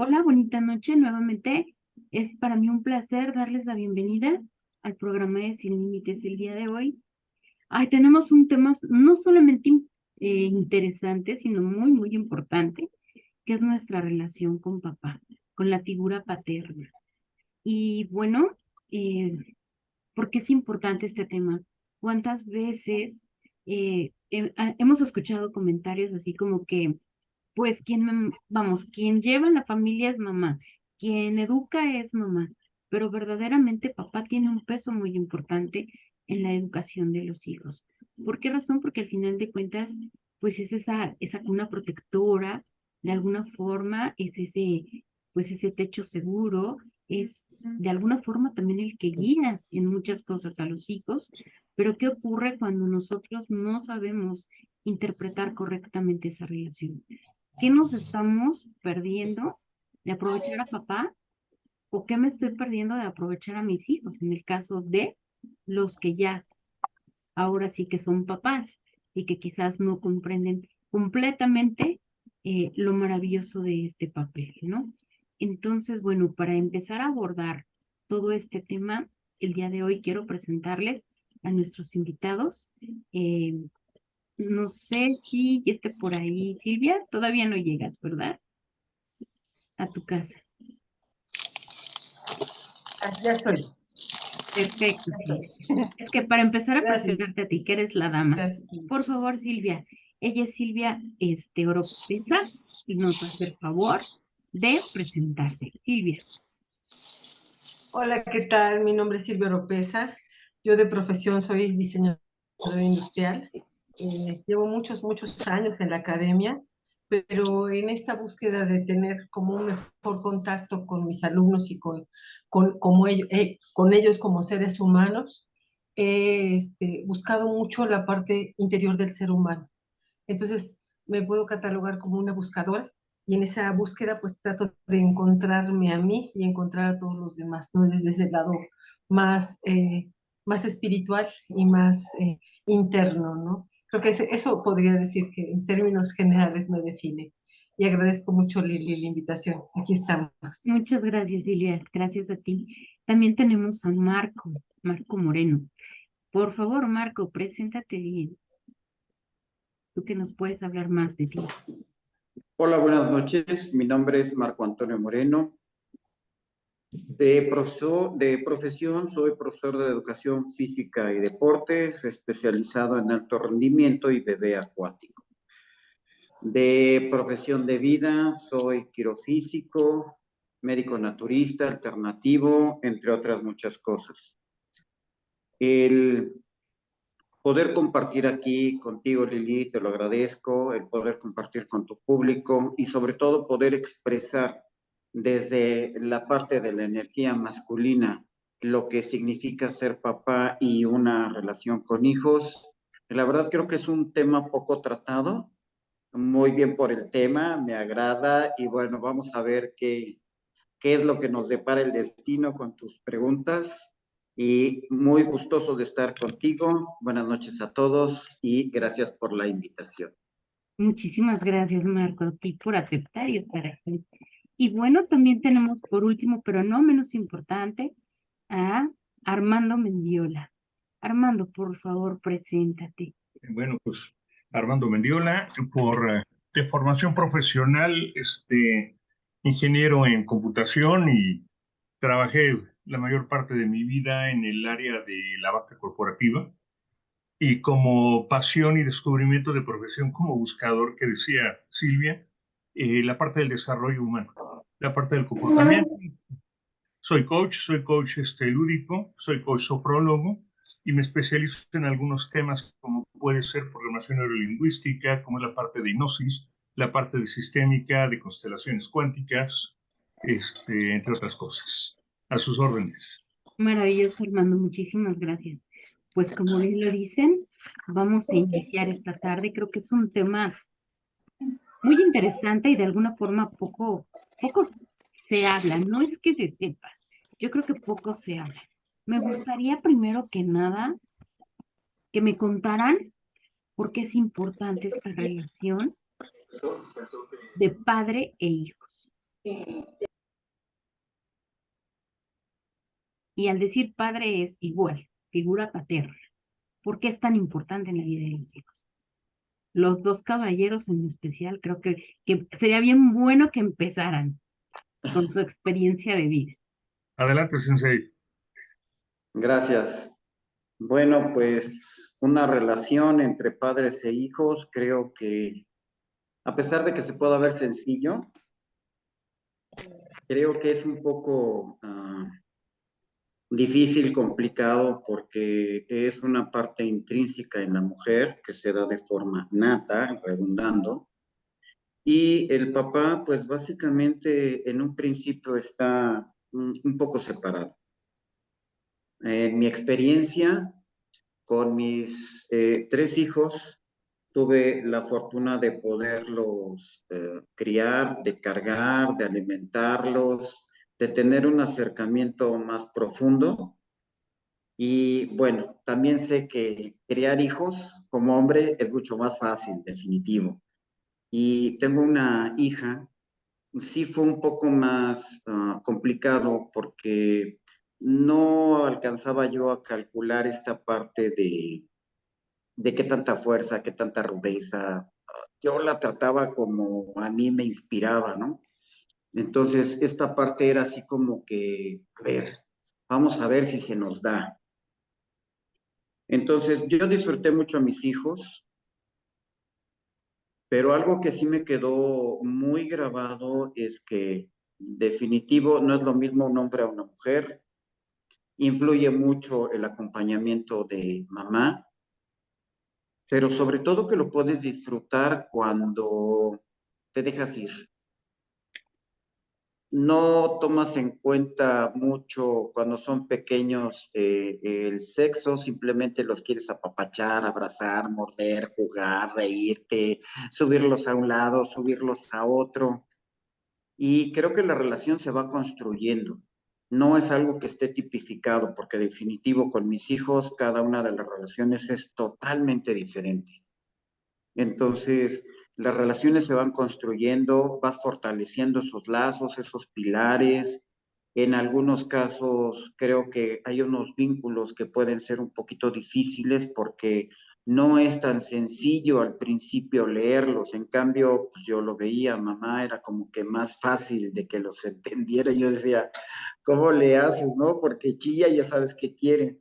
Hola, bonita noche. Nuevamente es para mí un placer darles la bienvenida al programa de Sin Límites el día de hoy. Ay, tenemos un tema no solamente interesante, sino muy, muy importante, que es nuestra relación con papá, con la figura paterna. Y bueno, eh, ¿por qué es importante este tema? ¿Cuántas veces hemos escuchado comentarios así como que pues quien lleva en la familia es mamá, quien educa es mamá, pero verdaderamente papá tiene un peso muy importante en la educación de los hijos. ¿Por qué razón? Porque al final de cuentas, pues es esa cuna protectora, de alguna forma es pues ese techo seguro, es de alguna forma también el que guía en muchas cosas a los hijos, pero ¿qué ocurre cuando nosotros no sabemos interpretar correctamente esa relación? ¿Qué nos estamos perdiendo de aprovechar a papá o qué me estoy perdiendo de aprovechar a mis hijos en el caso de los que ya ahora sí que son papás y que quizás no comprenden completamente lo maravilloso de este papel, ¿no? Entonces, bueno, para empezar a abordar todo este tema, el día de hoy quiero presentarles a nuestros invitados. Eh, no sé si ya esté por ahí, Silvia, todavía no llegas, ¿verdad? A tu casa. Ya estoy. Perfecto, Ya Silvia. estoy. Es que para empezar a Gracias. presentarte a ti, que eres la dama, por favor, Silvia, ella es Silvia Oropesa y nos va a hacer favor de presentarse. Silvia. Hola, ¿qué tal? Mi nombre es Silvia Oropesa. Yo de profesión soy diseñadora industrial. Llevo muchos años en la academia, pero en esta búsqueda de tener como un mejor contacto con mis alumnos y con ellos como seres humanos, he buscado mucho la parte interior del ser humano. Entonces, me puedo catalogar como una buscadora y en esa búsqueda pues trato de encontrarme a mí y encontrar a todos los demás, ¿no? Desde ese lado más, más espiritual y más interno, ¿no? Creo que eso podría decir que en términos generales me define. Y agradezco mucho, Lili, la invitación. Aquí estamos. Muchas gracias, Silvia. Gracias a ti. También tenemos a Marco Moreno. Por favor, Marco, preséntate bien. Tú que nos puedes hablar más de ti. Hola, buenas noches. Mi nombre es Marco Antonio Moreno. De profesión soy profesor de educación física y deportes, especializado en alto rendimiento y bebé acuático. De profesión de vida soy quirofísico, médico naturista, alternativo, entre otras muchas cosas. El poder compartir aquí contigo, Lili, te lo agradezco, el poder compartir con tu público y sobre todo poder expresar desde la parte de la energía masculina lo que significa ser papá y una relación con hijos. La verdad creo que es un tema poco tratado, muy bien por el tema, me agrada y bueno, vamos a ver qué es lo que nos depara el destino con tus preguntas y muy gustoso de estar contigo. Buenas noches a todos y gracias por la invitación. Muchísimas gracias, Marco, a ti por aceptar y estar aquí. Y bueno, también tenemos por último, pero no menos importante, a Armando Mendiola. Armando, por favor, preséntate. Bueno, pues Armando Mendiola, de formación profesional, ingeniero en computación y trabajé la mayor parte de mi vida en el área de la banca corporativa y como pasión y descubrimiento de profesión como buscador, que decía Silvia, la parte del desarrollo humano, la parte del comportamiento. Soy coach lúdico, soy coach sofrólogo y me especializo en algunos temas como puede ser programación neurolingüística, como es la parte de hipnosis, la parte de sistémica, de constelaciones cuánticas, entre otras cosas. A sus órdenes. Maravilloso, Armando, muchísimas gracias. Pues como bien lo dicen, vamos a iniciar esta tarde. Creo que es un tema muy interesante y de alguna forma poco se habla. No es que se sepa, yo creo que poco se habla. Me gustaría primero que nada que me contaran por qué es importante esta relación de padre e hijos. Y al decir padre es igual, figura paterna. ¿Por qué es tan importante en la vida de los hijos? Los dos caballeros en especial, creo que sería bien bueno que empezaran con su experiencia de vida. Adelante, Sensei. Gracias. Bueno, pues una relación entre padres e hijos, creo que a pesar de que se pueda ver sencillo, creo que es un poco difícil, complicado, porque es una parte intrínseca en la mujer que se da de forma nata, redundando, y el papá, pues básicamente en un principio está un poco separado. En mi experiencia, con mis 3 hijos, tuve la fortuna de poderlos criar, de cargar, de alimentarlos, de tener un acercamiento más profundo. Y bueno, también sé que criar hijos como hombre es mucho más fácil, definitivo. Y tengo una hija, sí fue un poco más complicado porque no alcanzaba yo a calcular esta parte de qué tanta fuerza, qué tanta rudeza. Yo la trataba como a mí me inspiraba, ¿no? Entonces, esta parte era así como que, a ver, vamos a ver si se nos da. Entonces, yo disfruté mucho a mis hijos, pero algo que sí me quedó muy grabado es que definitivo no es lo mismo un hombre a una mujer, influye mucho el acompañamiento de mamá, pero sobre todo que lo puedes disfrutar cuando te dejas ir. No tomas en cuenta mucho cuando son pequeños el sexo, simplemente los quieres apapachar, abrazar, morder, jugar, reírte, subirlos a un lado, subirlos a otro. Y creo que la relación se va construyendo. No es algo que esté tipificado, porque definitivo con mis hijos cada una de las relaciones es totalmente diferente. Entonces, las relaciones se van construyendo, vas fortaleciendo esos lazos, esos pilares. En algunos casos, creo que hay unos vínculos que pueden ser un poquito difíciles porque no es tan sencillo al principio leerlos. En cambio, pues yo lo veía, mamá era como que más fácil de que los entendiera. Yo decía, ¿cómo le haces, no? Porque chilla, ya sabes qué quiere.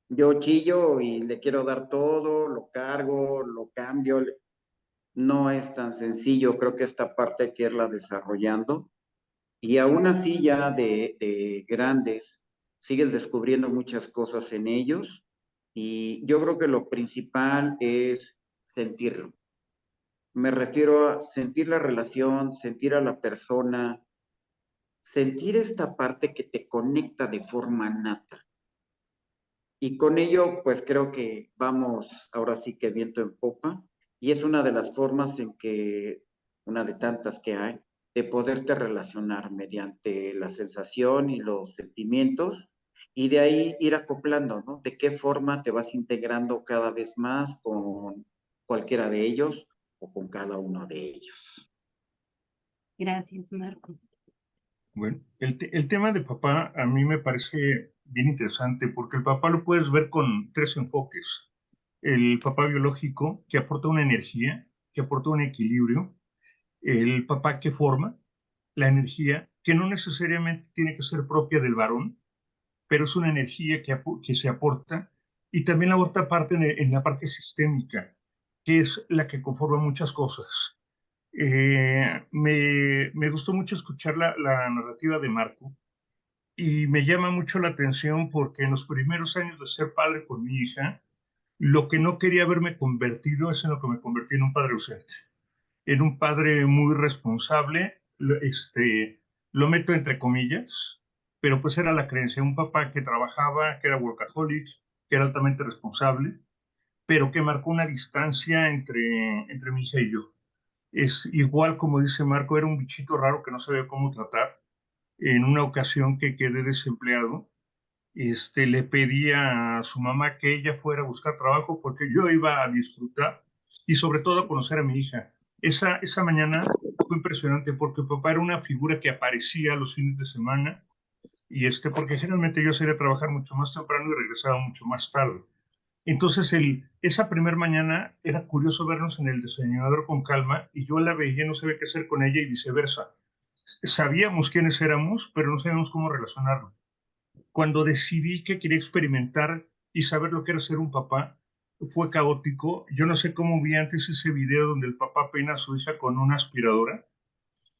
Yo chillo y le quiero dar todo, lo cargo, lo cambio, no es tan sencillo, creo que esta parte hay que irla desarrollando. Y aún así ya de grandes, sigues descubriendo muchas cosas en ellos. Y yo creo que lo principal es sentirlo. Me refiero a sentir la relación, sentir a la persona, sentir esta parte que te conecta de forma nata. Y con ello, pues creo que vamos ahora sí que viento en popa, y es una de las formas en que, una de tantas que hay, de poderte relacionar mediante la sensación y los sentimientos, y de ahí ir acoplando, ¿no? De qué forma te vas integrando cada vez más con cualquiera de ellos o con cada uno de ellos. Gracias, Marco. Bueno, el tema de papá a mí me parece bien interesante porque el papá lo puedes ver con 3 enfoques. El papá biológico, que aporta una energía, que aporta un equilibrio. El papá que forma la energía, que no necesariamente tiene que ser propia del varón, pero es una energía que se aporta, y también la otra parte en la parte sistémica, que es la que conforma muchas cosas. Me gustó mucho escuchar la narrativa de Marco, y me llama mucho la atención porque en los primeros años de ser padre con mi hija, lo que no quería haberme convertido es en lo que me convertí, en un padre ausente, en un padre muy responsable. Lo meto entre comillas, pero pues era la creencia, un papá que trabajaba, que era workaholic, que era altamente responsable, pero que marcó una distancia entre mi hija y yo. Es igual, como dice Marco, era un bichito raro que no sabía cómo tratar. En una ocasión que quedé desempleado, le pedía a su mamá que ella fuera a buscar trabajo porque yo iba a disfrutar y sobre todo a conocer a mi hija. Esa mañana fue impresionante porque papá era una figura que aparecía los fines de semana y porque generalmente yo salía a trabajar mucho más temprano y regresaba mucho más tarde. Entonces, esa primera mañana era curioso vernos en el desayunador con Calma y yo la veía, no sabía qué hacer con ella y viceversa. Sabíamos quiénes éramos, pero no sabíamos cómo relacionarlo. Cuando decidí que quería experimentar y saber lo que era ser un papá, fue caótico. Yo no sé cómo vi antes ese video donde el papá peina a su hija con una aspiradora,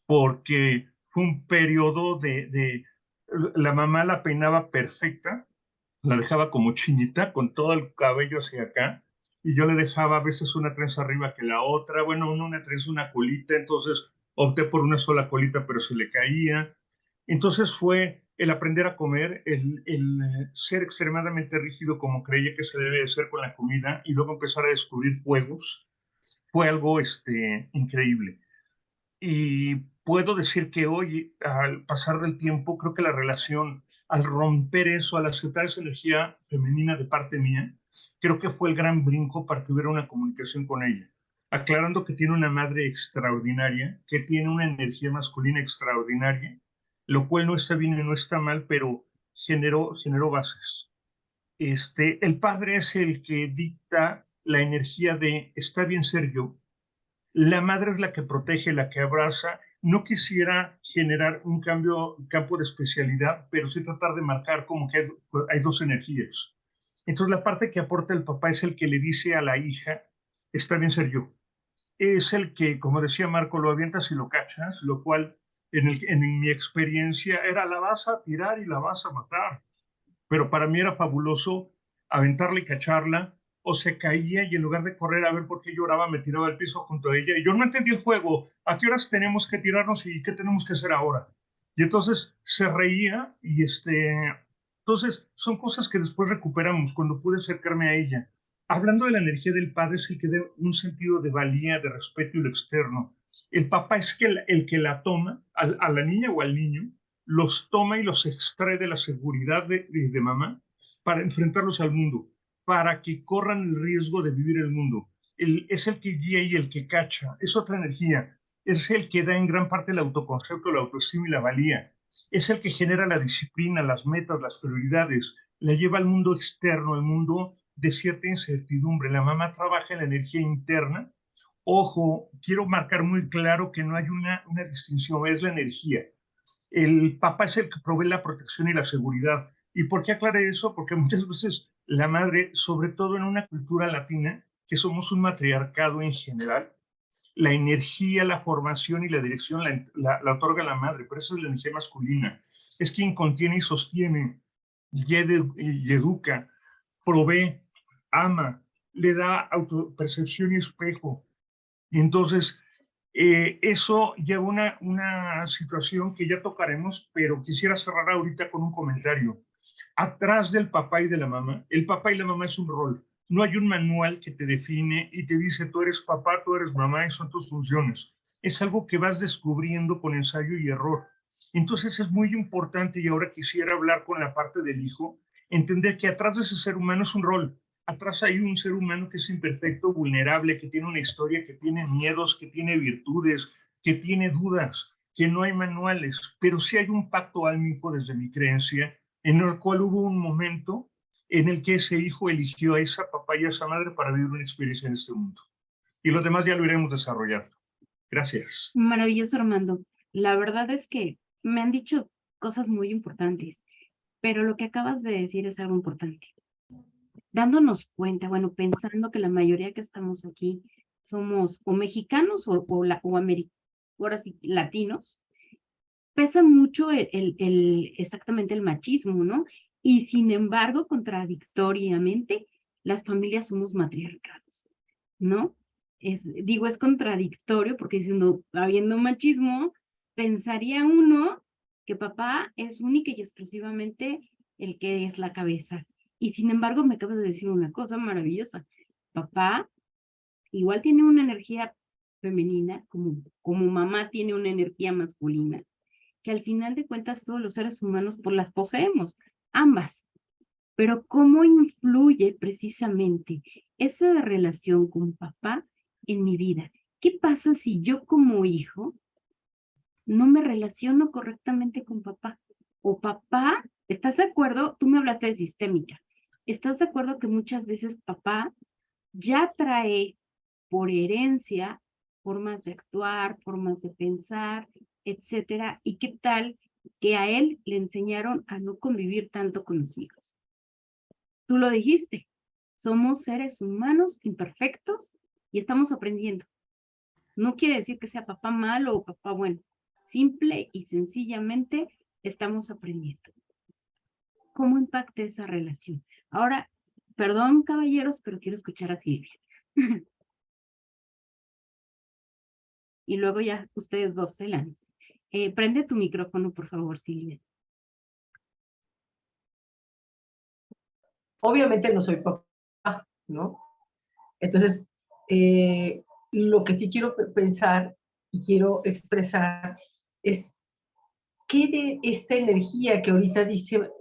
porque fue un periodo la mamá la peinaba perfecta, la dejaba como chinita, con todo el cabello hacia acá, y yo le dejaba a veces una trenza arriba que la otra, bueno, una trenza, una colita, entonces opté por una sola colita, pero se le caía. Entonces fue el aprender a comer, el ser extremadamente rígido como creía que se debe de ser con la comida, y luego empezar a descubrir juegos, fue algo increíble. Y puedo decir que hoy, al pasar del tiempo, creo que la relación, al romper eso, al aceptar esa energía femenina de parte mía, creo que fue el gran brinco para que hubiera una comunicación con ella. Aclarando que tiene una madre extraordinaria, que tiene una energía masculina extraordinaria, lo cual no está bien y no está mal, pero generó bases. El padre es el que dicta la energía de está bien ser yo. La madre es la que protege, la que abraza. No quisiera generar un campo de especialidad, pero sí tratar de marcar como que hay dos energías. Entonces la parte que aporta el papá es el que le dice a la hija, está bien ser yo. Es el que, como decía Marco, lo avientas y lo cachas, lo cual en mi experiencia era la vas a tirar y la vas a matar. Pero para mí era fabuloso aventarla y cacharla, o se caía y en lugar de correr a ver por qué lloraba, me tiraba al piso junto a ella. Y yo no entendí el juego. ¿A qué horas tenemos que tirarnos y qué tenemos que hacer ahora? Y entonces se reía y entonces son cosas que después recuperamos cuando pude acercarme a ella. Hablando de la energía del padre, es el que da un sentido de valía, de respeto y lo externo. El papá es el que la toma, a la niña o al niño, los toma y los extrae de la seguridad de mamá para enfrentarlos al mundo, para que corran el riesgo de vivir el mundo. Es el que guía y el que cacha, es otra energía, es el que da en gran parte el autoconcepto, la autoestima y la valía, es el que genera la disciplina, las metas, las prioridades, la lleva al mundo externo, al mundo de cierta incertidumbre. La mamá trabaja en la energía interna. Ojo, quiero marcar muy claro que no hay una distinción, es la energía. El papá es el que provee la protección y la seguridad. ¿Y por qué aclaré eso? Porque muchas veces la madre, sobre todo en una cultura latina, que somos un matriarcado en general, la energía, la formación y la dirección la otorga la madre, pero esa es la energía masculina. Es quien contiene y sostiene, y educa, provee, ama, le da autopercepción y espejo. Y entonces, eso lleva una situación que ya tocaremos, pero quisiera cerrar ahorita con un comentario. Atrás del papá y de la mamá, el papá y la mamá es un rol. No hay un manual que te define y te dice tú eres papá, tú eres mamá y son tus funciones. Es algo que vas descubriendo con ensayo y error. Entonces es muy importante, y ahora quisiera hablar con la parte del hijo, entender que atrás de ese ser humano es un rol. Atrás hay un ser humano que es imperfecto, vulnerable, que tiene una historia, que tiene miedos, que tiene virtudes, que tiene dudas, que no hay manuales, pero sí hay un pacto álmico desde mi creencia, en el cual hubo un momento en el que ese hijo eligió a esa papá y a esa madre para vivir una experiencia en este mundo. Y los demás ya lo iremos desarrollando. Gracias. Maravilloso, Armando. La verdad es que me han dicho cosas muy importantes, pero lo que acabas de decir es algo importante. Dándonos cuenta, bueno, pensando que la mayoría que estamos aquí somos o mexicanos o ahora sí, latinos, pesa mucho exactamente el machismo, ¿no? Y sin embargo, contradictoriamente, las familias somos matriarcados, ¿no? Digo, es contradictorio porque diciendo, habiendo machismo, pensaría uno que papá es única y exclusivamente el que es la cabeza. Y sin embargo, me acabas de decir una cosa maravillosa. Papá igual tiene una energía femenina, como mamá tiene una energía masculina, que al final de cuentas todos los seres humanos pues las poseemos, ambas. Pero ¿cómo influye precisamente esa relación con papá en mi vida? ¿Qué pasa si yo como hijo no me relaciono correctamente con papá. O papá, ¿estás de acuerdo? Tú me hablaste de sistémica. ¿Estás de acuerdo que muchas veces papá ya trae por herencia formas de actuar, formas de pensar, etcétera? ¿Y qué tal que a él le enseñaron a no convivir tanto con los hijos? Tú lo dijiste, somos seres humanos imperfectos y estamos aprendiendo. No quiere decir que sea papá malo o papá bueno. Simple y sencillamente estamos aprendiendo. ¿Cómo impacta esa relación? Ahora, perdón, caballeros, pero quiero escuchar a Silvia. Y luego ya ustedes dos se lancen. Prende tu micrófono, por favor, Silvia. Obviamente no soy papá, ¿no? Entonces, lo que sí quiero pensar y quiero expresar es qué de esta energía que ahorita dice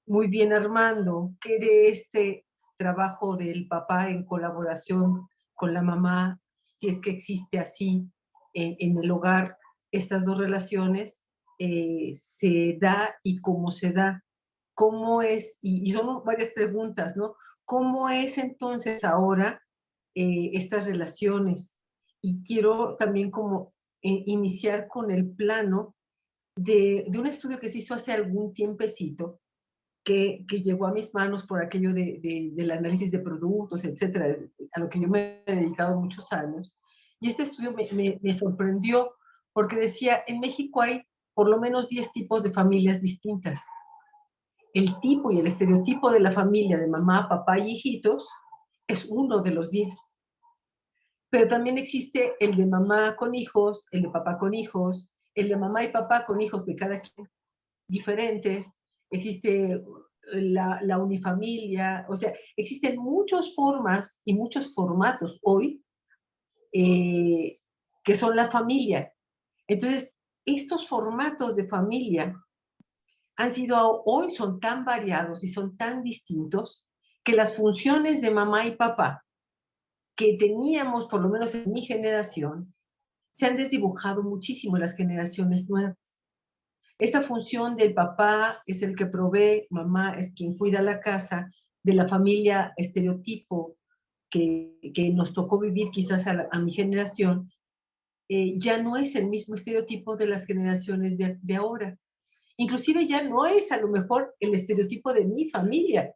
muy bien Armando, qué de este trabajo del papá en colaboración con la mamá, si es que existe así en el hogar, estas dos relaciones, se da y cómo se da. ¿Cómo es? Y son varias preguntas, ¿no? ¿Cómo es entonces ahora estas relaciones? Y quiero también como iniciar con el plano de un estudio que se hizo hace algún tiempecito, que llegó a mis manos por aquello del análisis de productos, etcétera, a lo que yo me he dedicado muchos años. Y este estudio me sorprendió porque decía, en México hay por lo menos 10 tipos de familias distintas. El tipo y el estereotipo de la familia de mamá, papá y hijitos es uno de los 10. Pero también existe el de mamá con hijos, el de papá con hijos, el de mamá y papá con hijos de cada quien diferentes, existe la unifamilia, o sea, existen muchas formas y muchos formatos hoy que son la familia. Entonces, estos formatos de familia han sido, hoy son tan variados y son tan distintos que las funciones de mamá y papá que teníamos, por lo menos en mi generación, se han desdibujado muchísimo en las generaciones nuevas. Esta función del papá es el que provee, mamá es quien cuida la casa, de la familia estereotipo que nos tocó vivir quizás a mi generación, ya no es el mismo estereotipo de las generaciones de ahora. Inclusive ya no es a lo mejor el estereotipo de mi familia.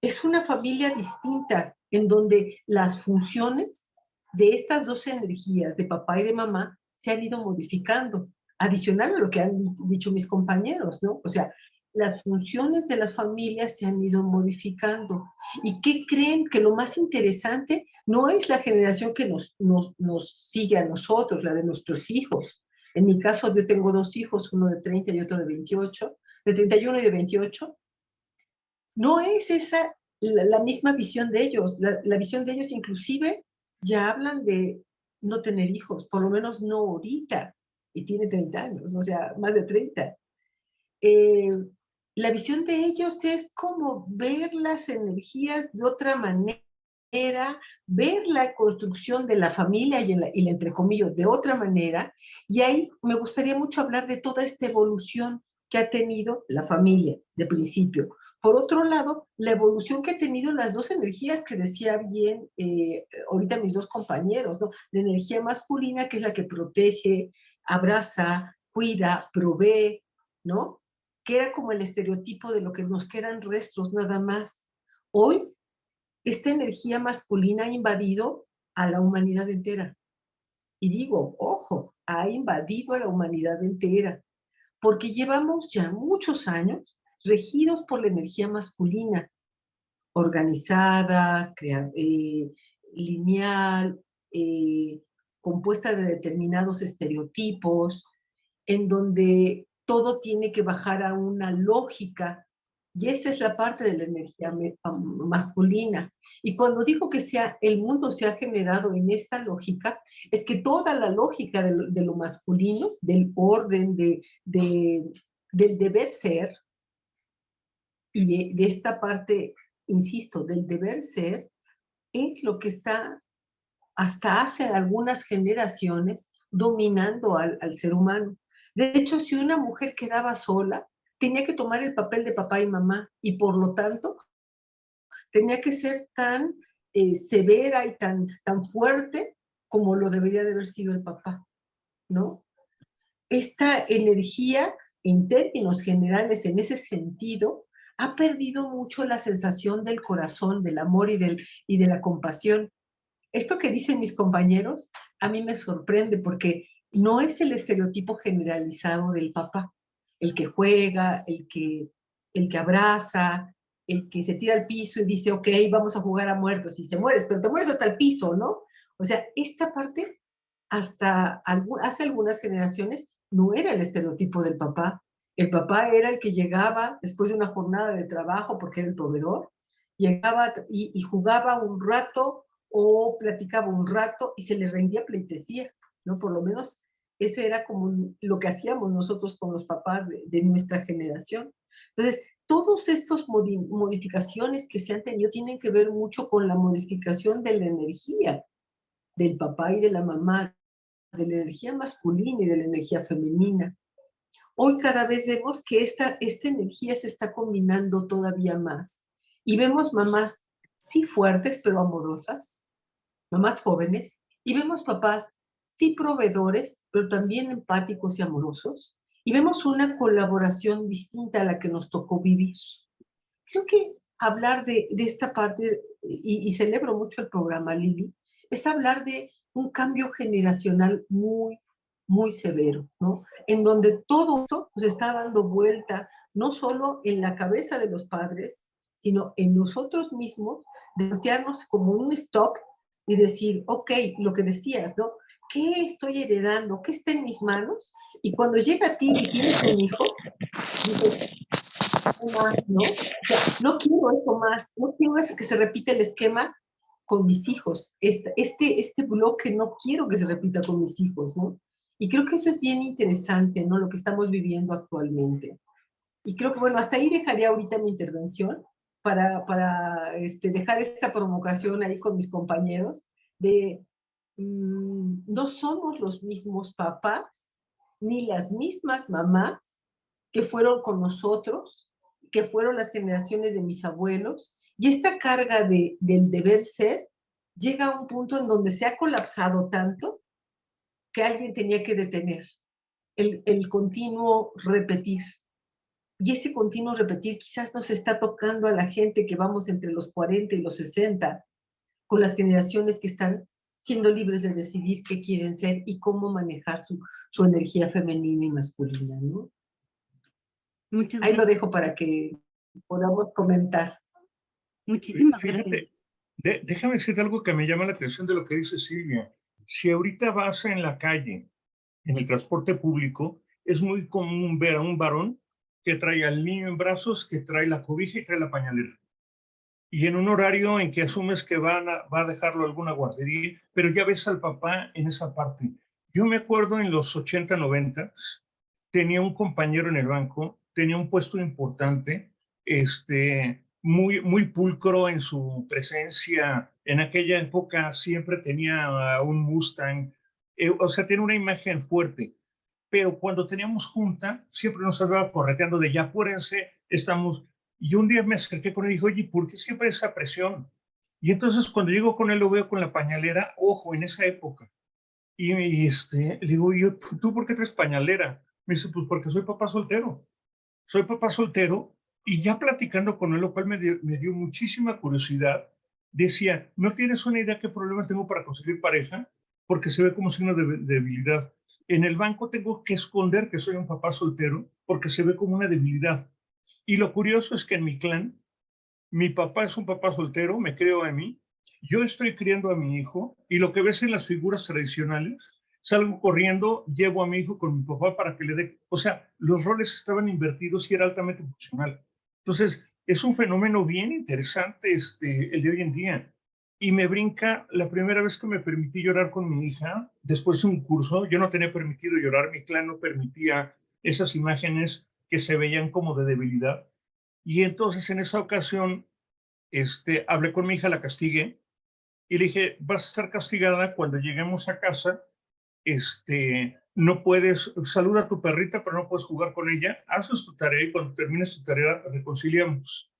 Es una familia distinta en donde las funciones de estas dos energías, de papá y de mamá, se han ido modificando, adicional a lo que han dicho mis compañeros, ¿no? O sea, las funciones de las familias se han ido modificando. ¿Y qué creen? Que lo más interesante no es la generación que nos sigue a nosotros, la de nuestros hijos. En mi caso, yo tengo dos hijos, uno de 30 y otro de 28, de 31 y de 28. No es esa la misma visión de ellos. La visión de ellos inclusive ya hablan de no tener hijos, por lo menos no ahorita, y tiene 30 años, o sea, más de 30. La visión de ellos es como ver las energías de otra manera, ver la construcción de la familia y la entre comillas de otra manera, y ahí me gustaría mucho hablar de toda esta evolución que ha tenido la familia de principio. Por otro lado, la evolución que ha tenido las dos energías que decía bien ahorita mis dos compañeros, ¿no? La energía masculina, que es la que protege, abraza, cuida, provee, ¿no? Que era como el estereotipo de lo que nos quedan restos nada más. Hoy, esta energía masculina ha invadido a la humanidad entera. Y digo, ojo, ha invadido a la humanidad entera, porque llevamos ya muchos años regidos por la energía masculina, organizada, lineal, compuesta de determinados estereotipos, en donde todo tiene que bajar a una lógica, y esa es la parte de la energía masculina. Y cuando digo que el mundo se ha generado en esta lógica, es que toda la lógica de lo masculino, del orden, del deber ser, y de esta parte, insisto, del deber ser, es lo que está hasta hace algunas generaciones dominando al ser humano. De hecho, si una mujer quedaba sola, tenía que tomar el papel de papá y mamá, y por lo tanto, tenía que ser tan severa y tan fuerte como lo debería de haber sido el papá, ¿no? Esta energía, en términos generales, en ese sentido, ha perdido mucho la sensación del corazón, del amor y de la compasión. Esto que dicen mis compañeros, a mí me sorprende porque no es el estereotipo generalizado del papá, el que juega, el que abraza, el que se tira al piso y dice, ok, vamos a jugar a muertos, y se mueres, pero te mueres hasta el piso, ¿no? O sea, esta parte, hasta hace algunas generaciones, no era el estereotipo del papá. El papá era el que llegaba después de una jornada de trabajo, porque era el proveedor, llegaba y jugaba un rato, o platicaba un rato y se le rendía pleitesía, ¿no? Por lo menos ese era como lo que hacíamos nosotros con los papás de nuestra generación. Entonces, todas estas modificaciones que se han tenido tienen que ver mucho con la modificación de la energía del papá y de la mamá, de la energía masculina y de la energía femenina. Hoy cada vez vemos que esta energía se está combinando todavía más. Y vemos mamás, sí fuertes, pero amorosas, mamás jóvenes, y vemos papás, sí proveedores, pero también empáticos y amorosos, y vemos una colaboración distinta a la que nos tocó vivir. Creo que hablar de esta parte, y celebro mucho el programa, Lili, es hablar de un cambio generacional muy, muy severo, ¿no? En donde todo esto nos está dando vuelta, no solo en la cabeza de los padres, sino en nosotros mismos, de voltearnos como un stop y decir, ok, lo que decías, ¿no? ¿Qué estoy heredando? ¿Qué está en mis manos? Y cuando llega a ti y tienes un hijo, dices, ¿no? O sea, no quiero esto más, no quiero que se repita el esquema con mis hijos. Este bloque no quiero que se repita con mis hijos, ¿no? Y creo que eso es bien interesante, ¿no? Lo que estamos viviendo actualmente. Y creo que, bueno, hasta ahí dejaría ahorita mi intervención para dejar esta provocación ahí con mis compañeros de no somos los mismos papás ni las mismas mamás que fueron con nosotros, que fueron las generaciones de mis abuelos, y esta carga del deber ser llega a un punto en donde se ha colapsado tanto que alguien tenía que detener el continuo repetir. Y ese continuo repetir quizás nos está tocando a la gente que vamos entre los 40 y los 60, con las generaciones que están siendo libres de decidir qué quieren ser y cómo manejar su energía femenina y masculina, ¿no? Muchas Ahí lo gracias. dejo para que podamos comentar. Muchísimas gracias. Fíjate, déjame decirte algo que me llama la atención de lo que dice Silvia. Si ahorita vas en la calle, en el transporte público, es muy común ver a un varón que trae al niño en brazos, que trae la cobija y trae la pañalera. Y en un horario en que asumes que va a dejarlo a alguna guardería, pero ya ves al papá en esa parte. Yo me acuerdo en los 80, 90, tenía un compañero en el banco, tenía un puesto importante, muy pulcro en su presencia. En aquella época siempre tenía un Mustang, o sea, tiene una imagen fuerte. Pero cuando teníamos junta, siempre nos andaba correteando de ya apúrense, estamos. Y un día me acerqué con él y dije, oye, ¿por qué siempre esa presión? Y entonces cuando llego con él lo veo con la pañalera, ojo, en esa época. Le digo, yo, ¿tú por qué traes pañalera? Me dice, pues porque soy papá soltero. Soy papá soltero y ya platicando con él, lo cual me dio muchísima curiosidad, decía, ¿no tienes una idea qué problema tengo para conseguir pareja? Porque se ve como signo de debilidad. En el banco tengo que esconder que soy un papá soltero porque se ve como una debilidad. Y lo curioso es que en mi clan, mi papá es un papá soltero, me creo a mí, yo estoy criando a mi hijo y lo que ves en las figuras tradicionales, salgo corriendo, llevo a mi hijo con mi papá para que le dé, o sea, los roles estaban invertidos y era altamente funcional. Entonces, es un fenómeno bien interesante el de hoy en día. Y me brinca la primera vez que me permití llorar con mi hija, después de un curso, yo no tenía permitido llorar, mi clan no permitía esas imágenes que se veían como de debilidad. Y entonces en esa ocasión, hablé con mi hija, la castigué y le dije, vas a estar castigada cuando lleguemos a casa no puedes, saluda a tu perrita, pero no puedes jugar con ella, haces tu tarea y cuando termines tu tarea reconciliamos.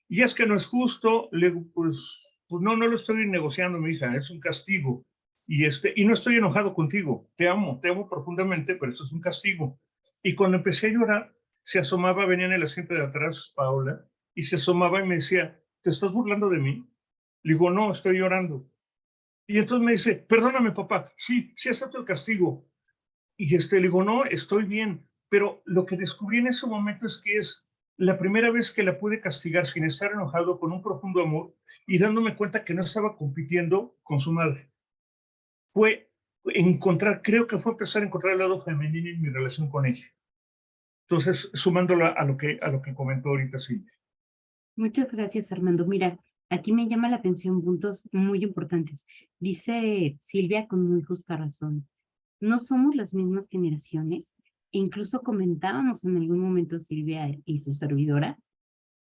Y es que no es justo, le digo, pues no lo estoy negociando, mi hija, es un castigo. Y no estoy enojado contigo, te amo profundamente, pero esto es un castigo. Y cuando empecé a llorar, se asomaba, venía en el asiento de atrás, Paola, y se asomaba y me decía, ¿te estás burlando de mí? Le digo, no, estoy llorando. Y entonces me dice, perdóname, papá, sí acepto el castigo. Y le digo, no, estoy bien. Pero lo que descubrí en ese momento es que es la primera vez que la pude castigar sin estar enojado, con un profundo amor y dándome cuenta que no estaba compitiendo con su madre. Fue creo que fue empezar a encontrar el lado femenino en mi relación con ella. Entonces, sumándolo a lo que comentó ahorita Silvia. Muchas gracias, Armando. Mira, aquí me llama la atención puntos muy importantes. Dice Silvia con muy justa razón. No somos las mismas generaciones. E incluso comentábamos en algún momento, Silvia y su servidora,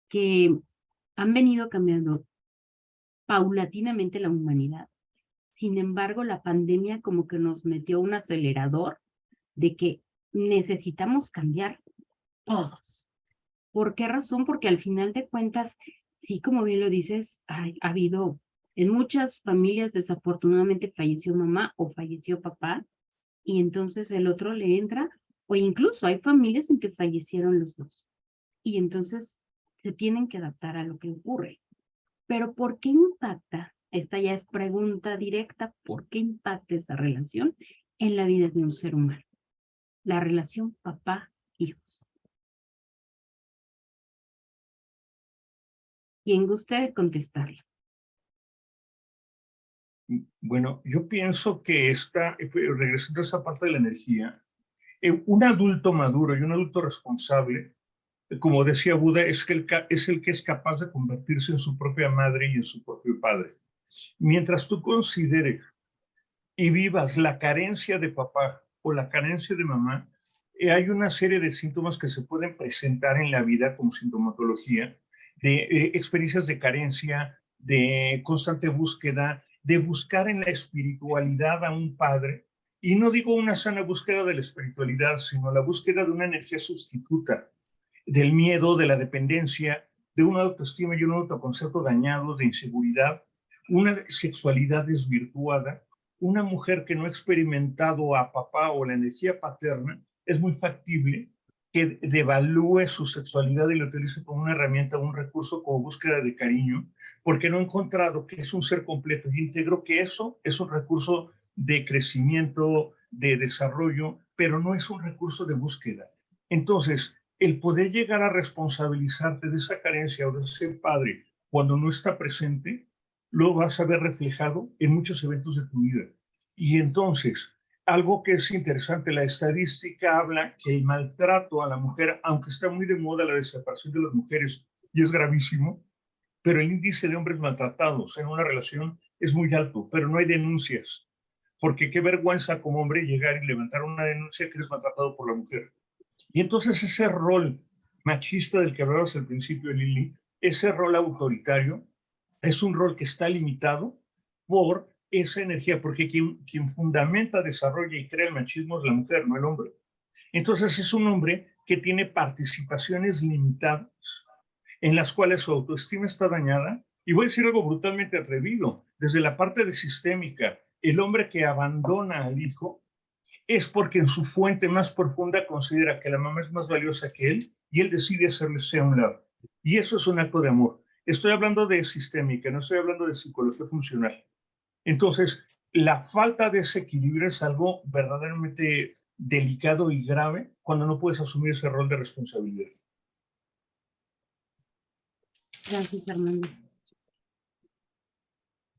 que han venido cambiando paulatinamente la humanidad. Sin embargo, la pandemia como que nos metió un acelerador de que necesitamos cambiar todos. ¿Por qué razón? Porque al final de cuentas, sí, como bien lo dices, ha habido en muchas familias, desafortunadamente falleció mamá o falleció papá, y entonces el otro le entra, o incluso hay familias en que fallecieron los dos, y entonces se tienen que adaptar a lo que ocurre. Pero ¿por qué impacta? Esta ya es pregunta directa, ¿por qué impacta esa relación en la vida de un ser humano? La relación papá-hijos. Quien guste de contestarlo. Bueno, yo pienso que regresando a esa parte de la energía, un adulto maduro y un adulto responsable, como decía Buda, es el que es capaz de convertirse en su propia madre y en su propio padre. Mientras tú consideres y vivas la carencia de papá o la carencia de mamá, hay una serie de síntomas que se pueden presentar en la vida como sintomatología, de experiencias de carencia, de constante búsqueda, de buscar en la espiritualidad a un padre. Y no digo una sana búsqueda de la espiritualidad, sino la búsqueda de una energía sustituta, del miedo, de la dependencia, de una autoestima y un autoconcepto dañado, de inseguridad, una sexualidad desvirtuada. Una mujer que no ha experimentado a papá o la energía paterna, es muy factible que devalúe su sexualidad y lo utilice como una herramienta, un recurso como búsqueda de cariño, porque no ha encontrado que es un ser completo y íntegro, que eso es un recurso de crecimiento, de desarrollo, pero no es un recurso de búsqueda. Entonces, el poder llegar a responsabilizarte de esa carencia o de ser padre cuando no está presente, lo vas a ver reflejado en muchos eventos de tu vida. Y entonces, algo que es interesante, la estadística habla que el maltrato a la mujer, aunque está muy de moda la desaparición de las mujeres, y es gravísimo, pero el índice de hombres maltratados en una relación es muy alto, pero no hay denuncias. Porque qué vergüenza como hombre llegar y levantar una denuncia que eres maltratado por la mujer. Y entonces ese rol machista del que hablabas al principio, Lili, ese rol autoritario, es un rol que está limitado por esa energía, porque quien fundamenta, desarrolla y crea el machismo es la mujer, no el hombre. Entonces es un hombre que tiene participaciones limitadas en las cuales su autoestima está dañada. Y voy a decir algo brutalmente atrevido, desde la parte de sistémica, el hombre que abandona al hijo es porque en su fuente más profunda considera que la mamá es más valiosa que él y él decide hacerle a un lado. Y eso es un acto de amor. Estoy hablando de sistémica, no estoy hablando de psicología funcional. Entonces, la falta de ese equilibrio es algo verdaderamente delicado y grave cuando no puedes asumir ese rol de responsabilidad. Gracias, Armando.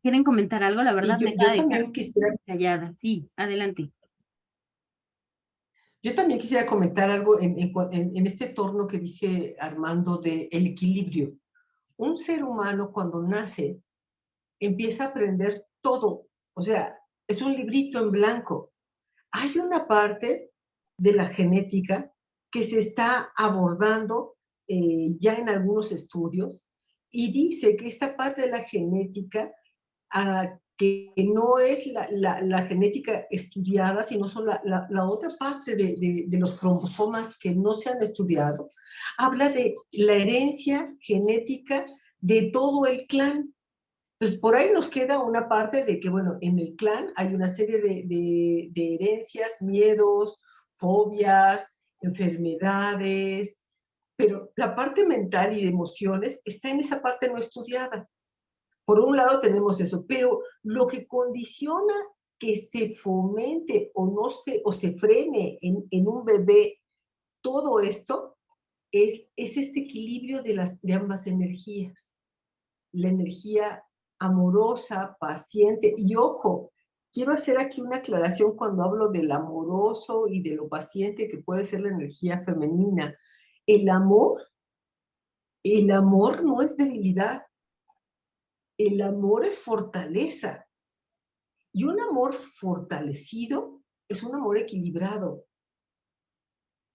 ¿Quieren comentar algo? La verdad Sí, me yo acaba de también dejar quisiera, callada. Sí, adelante. yo también quisiera comentar algo en este torno que dice Armando de el equilibrio. Un ser humano cuando nace empieza a aprender todo, o sea, es un librito en blanco. Hay una parte de la genética que se está abordando ya en algunos estudios y dice que esta parte de la genética que no es la genética estudiada, sino son la otra parte de los cromosomas que no se han estudiado, habla de la herencia genética de todo el clan. Entonces, por ahí nos queda una parte de que, bueno, en el clan hay una serie de herencias, miedos, fobias, enfermedades, pero la parte mental y de emociones está en esa parte no estudiada. Por un lado tenemos eso, pero lo que condiciona que se fomente o se frene en un bebé todo esto es este equilibrio de ambas energías. La energía amorosa, paciente, y ojo, quiero hacer aquí una aclaración cuando hablo del amoroso y de lo paciente que puede ser la energía femenina. El amor no es debilidad. El amor es fortaleza. Y un amor fortalecido es un amor equilibrado.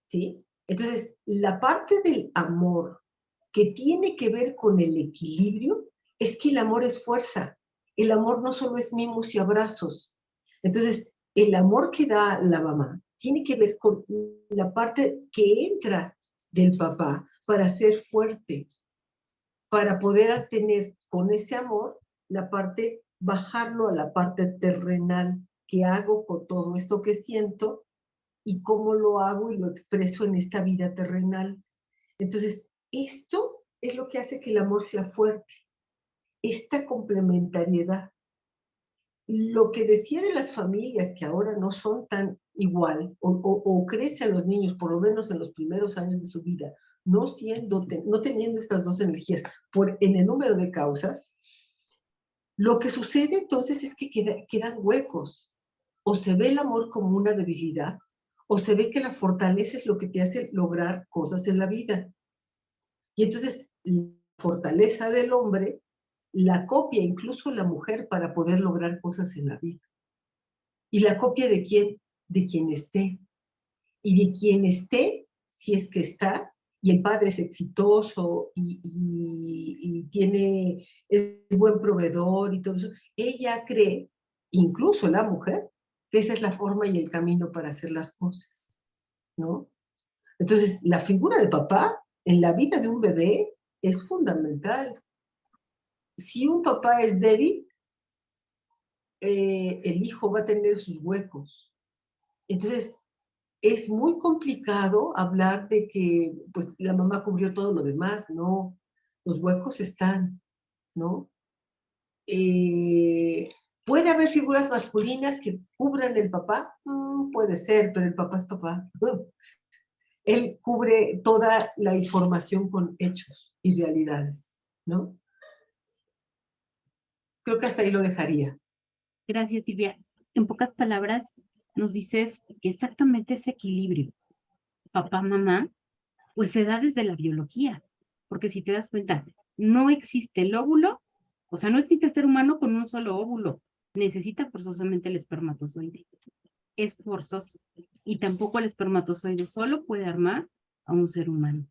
¿Sí? Entonces, la parte del amor que tiene que ver con el equilibrio es que el amor es fuerza. El amor no solo es mimos y abrazos. Entonces, el amor que da la mamá tiene que ver con la parte que entra del papá para ser fuerte, para poder tener con ese amor la parte, bajarlo a la parte terrenal, que hago con todo esto que siento y cómo lo hago y lo expreso en esta vida terrenal. Entonces, esto es lo que hace que el amor sea fuerte, esta complementariedad. Lo que decía de las familias que ahora no son tan igual, o crecen los niños, por lo menos en los primeros años de su vida, no teniendo estas dos energías en el número de causas, lo que sucede entonces es que quedan huecos. O se ve el amor como una debilidad, o se ve que la fortaleza es lo que te hace lograr cosas en la vida. Y entonces la fortaleza del hombre la copia incluso la mujer para poder lograr cosas en la vida. ¿Y la copia de quién? De quien esté. Y de quien esté, si es que está, y el padre es exitoso y es buen proveedor y todo eso, ella cree, incluso la mujer, que esa es la forma y el camino para hacer las cosas, ¿no? Entonces, la figura de papá en la vida de un bebé es fundamental. Si un papá es débil, el hijo va a tener sus huecos. Entonces, es muy complicado hablar de que pues, la mamá cubrió todo lo demás, no, los huecos están, ¿no? ¿Puede haber figuras masculinas que cubran el papá? Puede ser, pero el papá es papá. Él cubre toda la información con hechos y realidades, ¿no? Creo que hasta ahí lo dejaría. Gracias, Silvia. En pocas palabras, nos dices que exactamente ese equilibrio, papá, mamá, pues se da desde la biología, porque si te das cuenta, no existe el óvulo, o sea, no existe el ser humano con un solo óvulo, necesita forzosamente el espermatozoide, es forzoso, y tampoco el espermatozoide solo puede armar a un ser humano.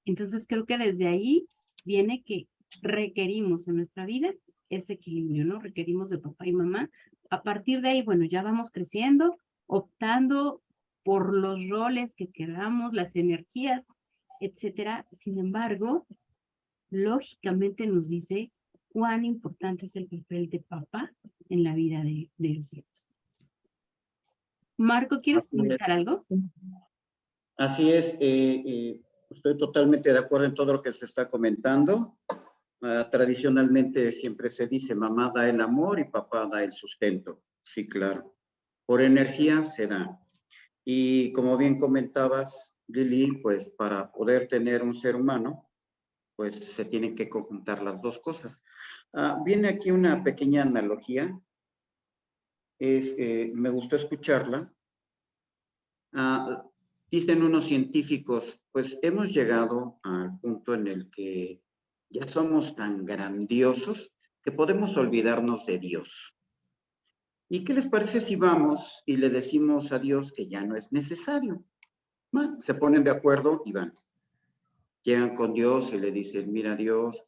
Entonces creo que desde ahí viene que requerimos en nuestra vida ese equilibrio, ¿no? Requerimos de papá y mamá. A partir de ahí, bueno, ya vamos creciendo, optando por los roles que queramos, las energías, etcétera. Sin embargo, lógicamente nos dice cuán importante es el papel de papá en la vida de los hijos. Marco, ¿quieres comentar algo? Así es, estoy totalmente de acuerdo en todo lo que se está comentando. Tradicionalmente siempre se dice, mamá da el amor y papá da el sustento. Sí, claro. Por energía se da. Y como bien comentabas, Lili, pues para poder tener un ser humano, pues se tienen que conjuntar las dos cosas. Viene aquí una pequeña analogía. Me gustó escucharla. Dicen unos científicos, pues hemos llegado al punto en el que ya somos tan grandiosos que podemos olvidarnos de Dios. ¿Y qué les parece si vamos y le decimos a Dios que ya no es necesario? Bueno, se ponen de acuerdo y van. Llegan con Dios y le dicen, mira Dios,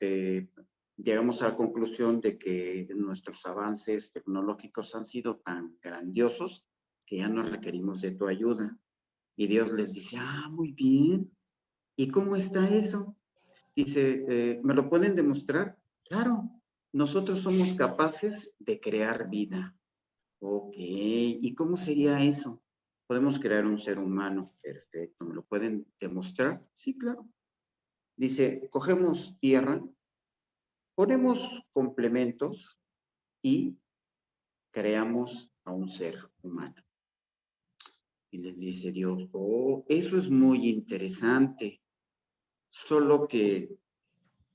llegamos a la conclusión de que nuestros avances tecnológicos han sido tan grandiosos que ya no requerimos de tu ayuda. Y Dios les dice, muy bien. ¿Y cómo está eso? Dice, ¿me lo pueden demostrar? Claro, nosotros somos capaces de crear vida. Ok, ¿y cómo sería eso? Podemos crear un ser humano. Perfecto, ¿me lo pueden demostrar? Sí, claro. Dice, cogemos tierra, ponemos complementos y creamos a un ser humano. Y les dice Dios, eso es muy interesante, solo que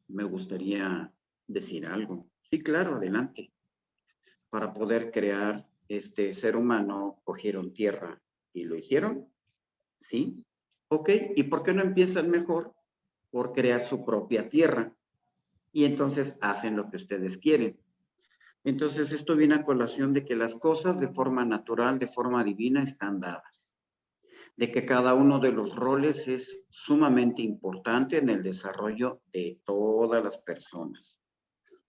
me gustaría decir algo. Sí, claro, adelante. Para poder crear este ser humano, cogieron tierra y lo hicieron. Sí. Ok, ¿y por qué no empiezan mejor por crear su propia tierra? Y entonces hacen lo que ustedes quieren. Entonces esto viene a colación de que las cosas de forma natural, de forma divina, están dadas. De que cada uno de los roles es sumamente importante en el desarrollo de todas las personas.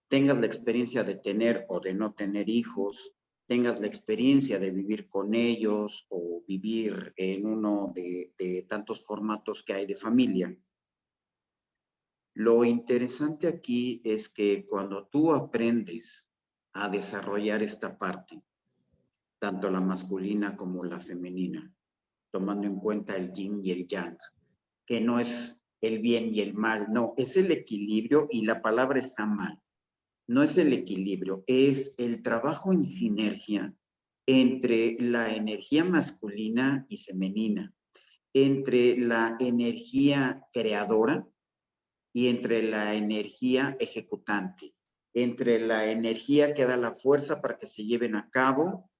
Tengas la experiencia de tener o de no tener hijos, tengas la experiencia de vivir con ellos o vivir en uno de tantos formatos que hay de familia. Lo interesante aquí es que cuando tú aprendes a desarrollar esta parte, tanto la masculina como la femenina, tomando en cuenta el yin y el yang, que no es el bien y el mal, no, es el equilibrio y la palabra está mal. No es el equilibrio, es el trabajo en sinergia entre la energía masculina y femenina, entre la energía creadora y entre la energía ejecutante, entre la energía que da la fuerza para que se lleven a cabo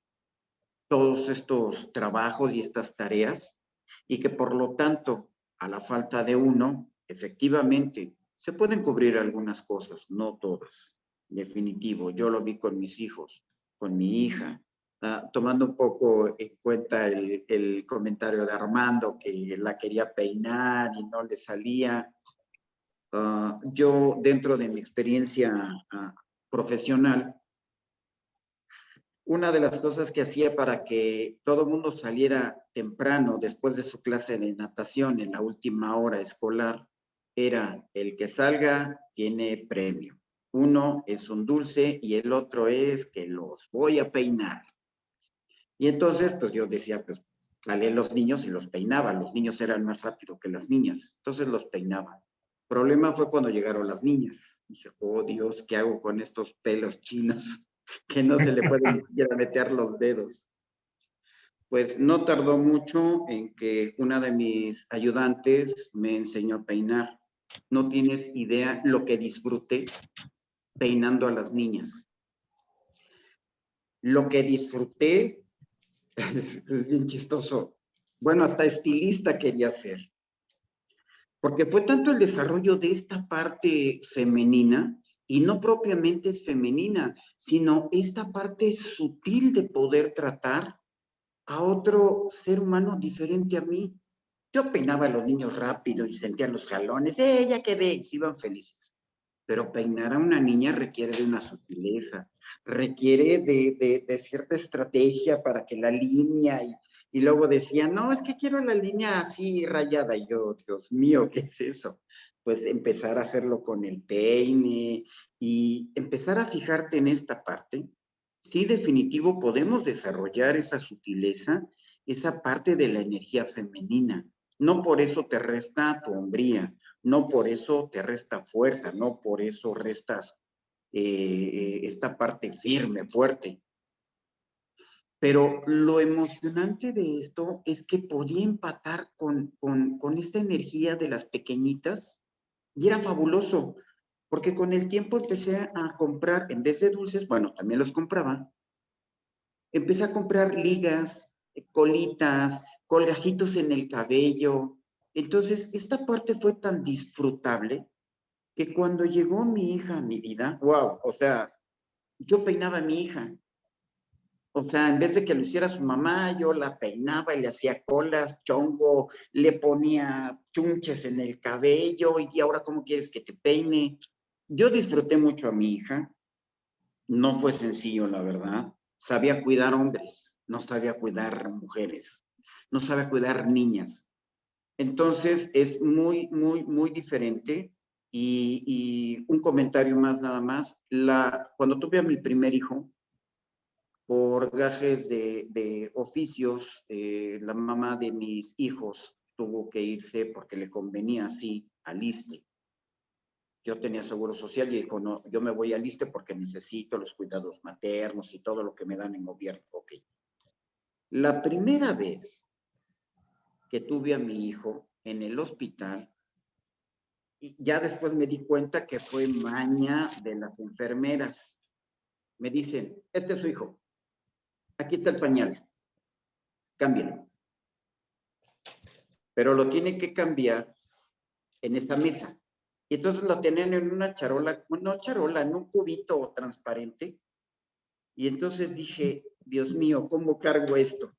todos estos trabajos y estas tareas, y que por lo tanto, a la falta de uno, efectivamente, se pueden cubrir algunas cosas, no todas. Definitivo, yo lo vi con mis hijos, con mi hija, tomando un poco en cuenta el comentario de Armando, que la quería peinar y no le salía. Yo, dentro de mi experiencia profesional, una de las cosas que hacía para que todo el mundo saliera temprano después de su clase de natación en la última hora escolar era el que salga tiene premio. Uno es un dulce y el otro es que los voy a peinar. Y entonces, pues yo decía, pues salían los niños y los peinaba. Los niños eran más rápidos que las niñas, entonces los peinaba. El problema fue cuando llegaron las niñas. Dije, oh Dios, ¿qué hago con estos pelos chinos que no se le pueden ni siquiera meter los dedos? Pues no tardó mucho en que una de mis ayudantes me enseñó a peinar. No tienes idea lo que disfruté peinando a las niñas. Lo que disfruté es bien chistoso. Bueno, hasta estilista quería ser. Porque fue tanto el desarrollo de esta parte femenina, y no propiamente es femenina, sino esta parte sutil de poder tratar a otro ser humano diferente a mí. Yo peinaba a los niños rápido y sentía los jalones, ya quedé, y se iban felices. Pero peinar a una niña requiere de una sutileza, requiere de cierta estrategia para que la línea, y luego decía, no, es que quiero la línea así rayada. Y yo, Dios mío, ¿qué es eso? Pues empezar a hacerlo con el peine y empezar a fijarte en esta parte. Sí, definitivo, podemos desarrollar esa sutileza, esa parte de la energía femenina. No por eso te resta tu hombría, no por eso te resta fuerza, no por eso restas esta parte firme, fuerte. Pero lo emocionante de esto es que podía empatar con esta energía de las pequeñitas y era fabuloso, porque con el tiempo empecé a comprar, en vez de dulces, bueno, también los compraba, empecé a comprar ligas, colitas, colgajitos en el cabello. Entonces, esta parte fue tan disfrutable que cuando llegó mi hija a mi vida, wow, o sea, yo peinaba a mi hija. O sea, en vez de que lo hiciera su mamá, yo la peinaba y le hacía colas, chongo, le ponía chunches en el cabello y ahora ¿cómo quieres que te peine? Yo disfruté mucho a mi hija, no fue sencillo, la verdad. Sabía cuidar hombres, no sabía cuidar mujeres, no sabía cuidar niñas. Entonces es muy, muy, muy diferente. Y un comentario más nada más. Cuando tuve a mi primer hijo, por gajes de oficios, la mamá de mis hijos tuvo que irse porque le convenía así al ISSSTE. Yo tenía seguro social y dijo, no, yo me voy al ISSSTE porque necesito los cuidados maternos y todo lo que me dan en gobierno. Ok. La primera vez que tuve a mi hijo en el hospital, y ya después me di cuenta que fue maña de las enfermeras. Me dicen, este es su hijo, aquí está el pañal, cámbialo. Pero lo tiene que cambiar en esa mesa. Y entonces lo tenían en una charola, no charola, en un cubito transparente. Y entonces dije, Dios mío, ¿cómo cargo esto?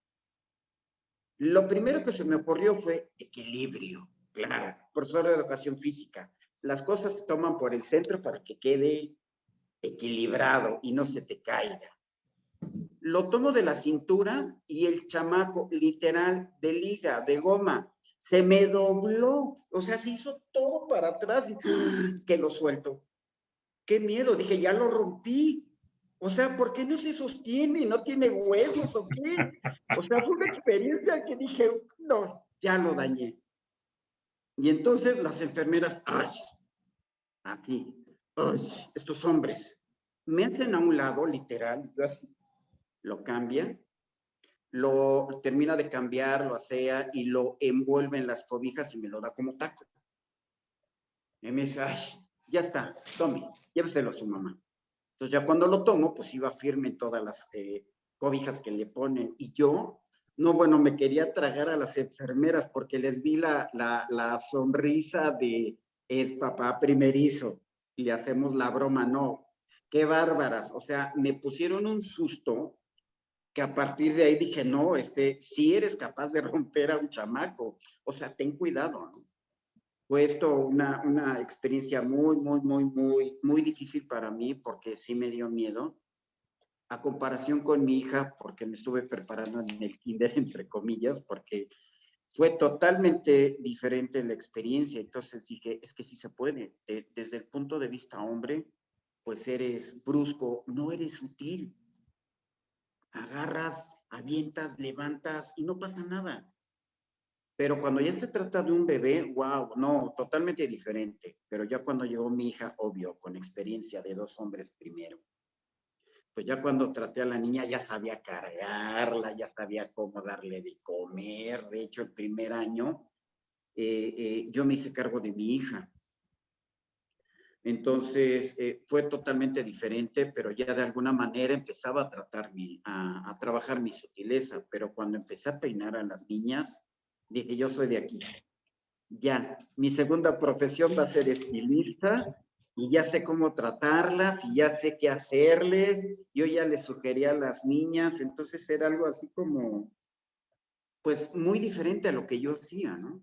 Lo primero que se me ocurrió fue equilibrio. Claro, profesor de educación física. Las cosas se toman por el centro para que quede equilibrado y no se te caiga. Lo tomo de la cintura y el chamaco, literal, de liga, de goma, se me dobló. O sea, se hizo todo para atrás y que lo suelto. Qué miedo, dije, ya lo rompí. O sea, ¿por qué no se sostiene? ¿No tiene huesos o qué? O sea, fue una experiencia que dije, no, ya lo dañé. Y entonces las enfermeras, ay, así, ay, estos hombres, me hacen a un lado, literal, yo así, lo cambian, lo termina de cambiar, lo asea y lo envuelve en las cobijas y me lo da como taco. Y me dice, ay, ya está, tome, lléveselo a su mamá. Entonces ya cuando lo tomo, pues iba firme en todas las cobijas que le ponen. Y yo, no, bueno, me quería tragar a las enfermeras porque les vi la sonrisa de, es papá primerizo, y le hacemos la broma, no, qué bárbaras. O sea, me pusieron un susto que a partir de ahí dije, no, sí eres capaz de romper a un chamaco. O sea, ten cuidado, ¿no? Fue esto una experiencia muy, muy, muy, muy, muy difícil para mí porque sí me dio miedo. A comparación con mi hija, porque me estuve preparando en el kinder, entre comillas, porque fue totalmente diferente la experiencia. Entonces dije, es que sí se puede. Desde el punto de vista hombre, pues eres brusco, no eres sutil. Agarras, avientas, levantas y no pasa nada. Pero cuando ya se trata de un bebé, wow, no, totalmente diferente. Pero ya cuando llegó mi hija, obvio, con experiencia de 2 hombres primero, pues ya cuando traté a la niña ya sabía cargarla, ya sabía cómo darle de comer. De hecho, el primer año yo me hice cargo de mi hija. Entonces fue totalmente diferente, pero ya de alguna manera empezaba a a trabajar mi sutileza. Pero cuando empecé a peinar a las niñas, dije, yo soy de aquí. Ya, mi segunda profesión va a ser estilista y ya sé cómo tratarlas y ya sé qué hacerles. Yo ya les sugería a las niñas, entonces era algo así como, pues muy diferente a lo que yo hacía, ¿no?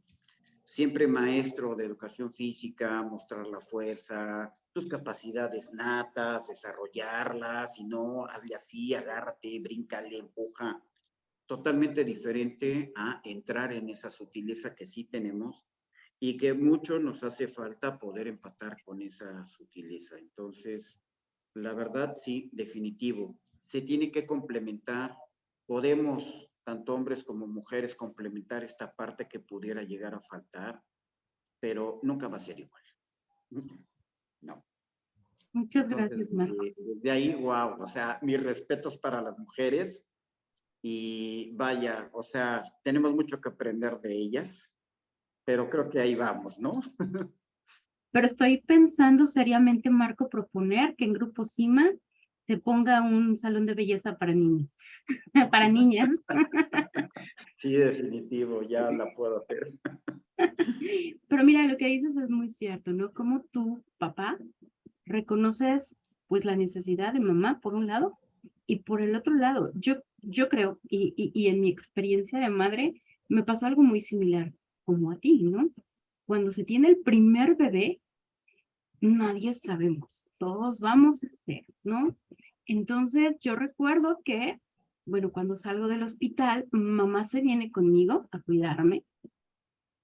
Siempre maestro de educación física, mostrar la fuerza, tus capacidades natas, desarrollarlas, y no, hazle así, agárrate, bríncale, empuja. Totalmente diferente a entrar en esa sutileza que sí tenemos y que mucho nos hace falta poder empatar con esa sutileza. Entonces, la verdad, sí, definitivo. Se tiene que complementar. Podemos, tanto hombres como mujeres, complementar esta parte que pudiera llegar a faltar, pero nunca va a ser igual. No. Muchas Entonces, gracias, Marco. desde ahí, wow, o sea, mis respetos para las mujeres y vaya, o sea, tenemos mucho que aprender de ellas, pero creo que ahí vamos, ¿no? Pero estoy pensando seriamente, Marco, proponer que en Grupo CIMA se ponga un salón de belleza para niños, para niñas. Sí, definitivo, ya la puedo hacer. Pero mira, lo que dices es muy cierto, ¿no? Como tú, papá, reconoces pues la necesidad de mamá por un lado y por el otro lado, yo creo, y en mi experiencia de madre, me pasó algo muy similar como a ti, ¿no? Cuando se tiene el primer bebé, nadie sabemos, todos vamos a hacer, ¿no? Entonces yo recuerdo que, bueno, cuando salgo del hospital, mamá se viene conmigo a cuidarme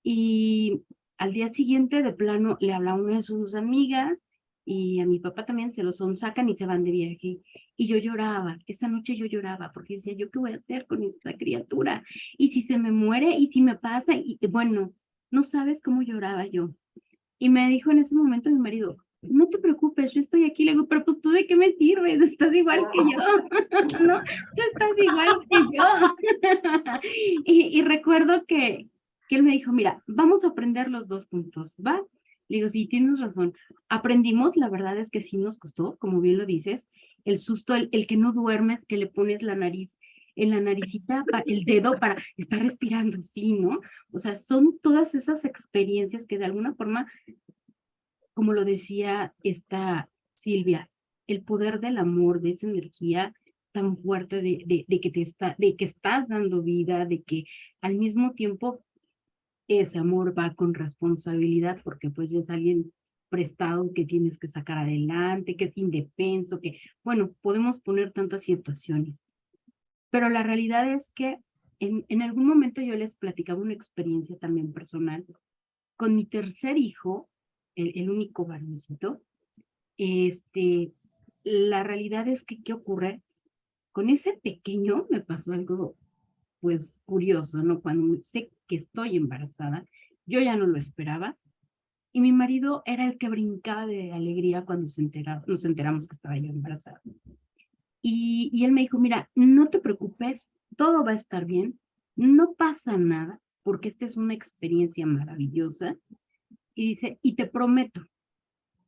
y al día siguiente de plano le habla a una de sus amigas y a mi papá también se lo sacan y se van de viaje. Y yo lloraba, esa noche yo lloraba porque decía, ¿yo qué voy a hacer con esta criatura? Y si se me muere y si me pasa, y bueno, no sabes cómo lloraba yo. Y me dijo en ese momento mi marido, no te preocupes, yo estoy aquí. Le digo, pero pues tú de qué me sirves, estás igual que yo, ¿no? Tú estás igual que yo. Y recuerdo que él me dijo, mira, vamos a aprender los dos juntos, ¿va? Le digo, sí, tienes razón. Aprendimos, la verdad es que sí nos costó, como bien lo dices, el susto, el que no duermes, que le pones la nariz en la naricita, el dedo para estar respirando, sí, ¿no? O sea, son todas esas experiencias que de alguna forma, como lo decía esta Silvia, el poder del amor, de esa energía tan fuerte de que de que estás dando vida, de que al mismo tiempo ese amor va con responsabilidad, porque pues ya es alguien prestado que tienes que sacar adelante, que es indefenso, que, bueno, podemos poner tantas situaciones. Pero la realidad es que en algún momento yo les platicaba una experiencia también personal con mi tercer hijo, el único varoncito. La realidad es que, ¿qué ocurre? Con ese pequeño me pasó algo, pues, curioso, ¿no? Cuando sé que estoy embarazada, yo ya no lo esperaba, y mi marido era el que brincaba de alegría cuando nos enteramos que estaba yo embarazada. Y él me dijo, mira, no te preocupes, todo va a estar bien, no pasa nada, porque esta es una experiencia maravillosa. Y dice, y te prometo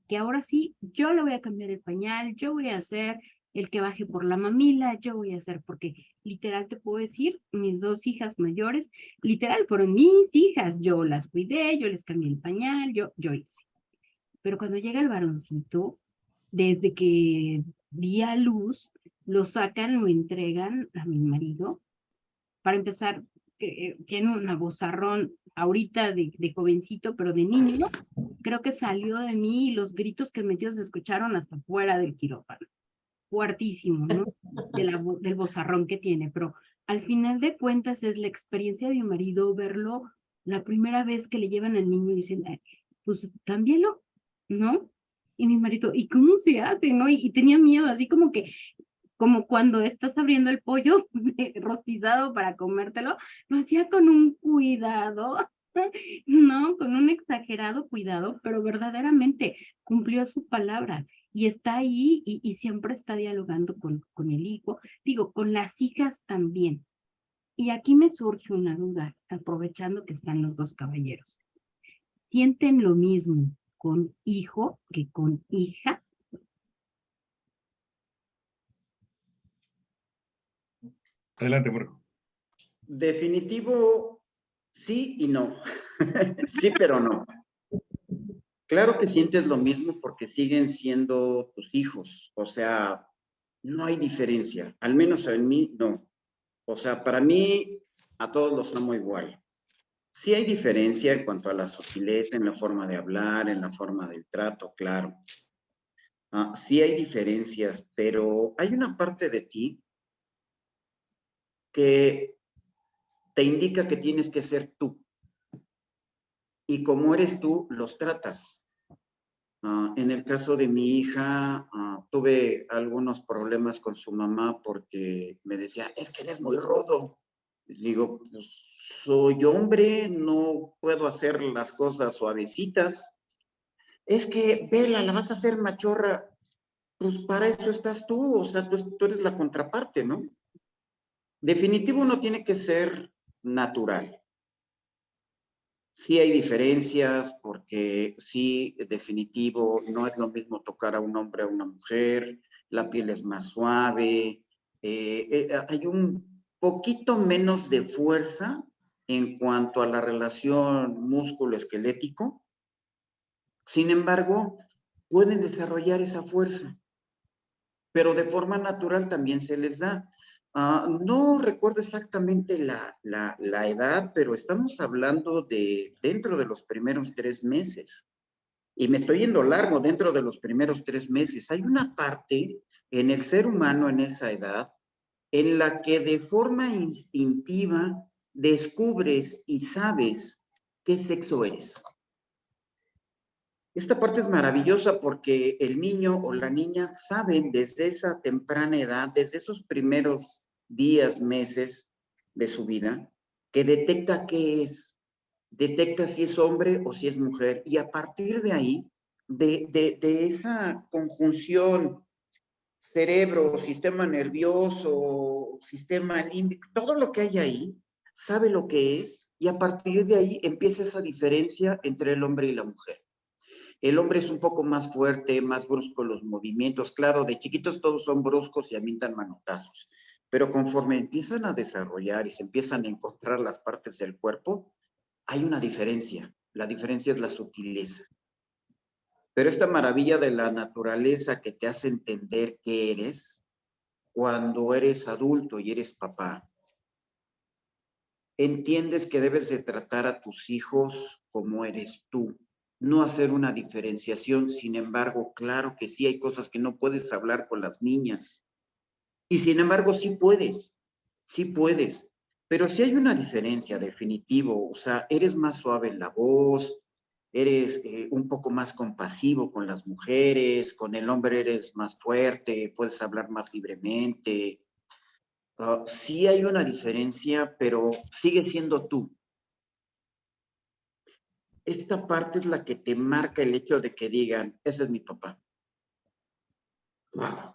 que ahora sí, yo le voy a cambiar el pañal, yo voy a hacer el que baje por la mamila, yo voy a hacer, porque literal te puedo decir, mis dos hijas mayores, literal fueron mis hijas, yo las cuidé, yo les cambié el pañal, yo hice. Pero cuando llega el varoncito, desde que di a luz, lo sacan, lo entregan a mi marido. Para empezar, tiene un vozarrón ahorita de jovencito, pero de niño, creo que salió de mí y los gritos que metió se escucharon hasta fuera del quirófano. Fuertísimo, ¿no? Del vozarrón que tiene, pero al final de cuentas es la experiencia de mi marido verlo la primera vez que le llevan al niño y dicen, pues cámbialo, ¿no? Y mi marido, ¿y cómo se hace, no? Y tenía miedo, así como cuando estás abriendo el pollo rostizado para comértelo, lo hacía con un cuidado, no, con un exagerado cuidado, pero verdaderamente cumplió su palabra y está ahí y siempre está dialogando con el hijo, digo, con las hijas también. Y aquí me surge una duda, aprovechando que están los dos caballeros. ¿Sienten lo mismo con hijo que con hija? Adelante, Marco. Definitivo, sí y no. Sí, pero no. Claro que sientes lo mismo porque siguen siendo tus hijos. O sea, no hay diferencia. Al menos en mí, no. O sea, para mí, a todos los amo igual. Sí hay diferencia en cuanto a la sutileza, en la forma de hablar, en la forma del trato, claro. Sí hay diferencias, pero hay una parte de ti que te indica que tienes que ser tú. Y como eres tú, los tratas. En el caso de mi hija, tuve algunos problemas con su mamá porque me decía, es que eres muy rudo. Le digo, pues soy hombre, no puedo hacer las cosas suavecitas. Es que, vela, la vas a hacer machorra. Pues para eso estás tú, o sea, tú eres la contraparte, ¿no? Definitivo uno tiene que ser natural. Sí hay diferencias porque sí, definitivo, no es lo mismo tocar a un hombre o a una mujer, la piel es más suave, hay un poquito menos de fuerza en cuanto a la relación músculo-esquelético. Sin embargo, pueden desarrollar esa fuerza, pero de forma natural también se les da. No recuerdo exactamente la edad, pero estamos hablando de dentro de los primeros 3 meses. Y me estoy yendo largo dentro de los primeros 3 meses. Hay una parte en el ser humano en esa edad en la que de forma instintiva descubres y sabes qué sexo eres. Esta parte es maravillosa porque el niño o la niña saben desde esa temprana edad, desde esos primeros días, meses de su vida, que detecta qué es, detecta si es hombre o si es mujer, y a partir de ahí, de esa conjunción cerebro, sistema nervioso, sistema límbico, todo lo que hay ahí, sabe lo que es, y a partir de ahí empieza esa diferencia entre el hombre y la mujer. El hombre es un poco más fuerte, más brusco en los movimientos. Claro, de chiquitos todos son bruscos y avientan manotazos. Pero conforme empiezan a desarrollar y se empiezan a encontrar las partes del cuerpo, hay una diferencia. La diferencia es la sutileza. Pero esta maravilla de la naturaleza que te hace entender qué eres cuando eres adulto y eres papá, entiendes que debes de tratar a tus hijos como eres tú, no hacer una diferenciación. Sin embargo, claro que sí hay cosas que no puedes hablar con las niñas. Y sin embargo, sí puedes. Pero sí hay una diferencia, definitivo. O sea, eres más suave en la voz, eres un poco más compasivo con las mujeres, con el hombre eres más fuerte, puedes hablar más libremente. Sí hay una diferencia, pero sigue siendo tú. Esta parte es la que te marca el hecho de que digan, ese es mi papá. Wow.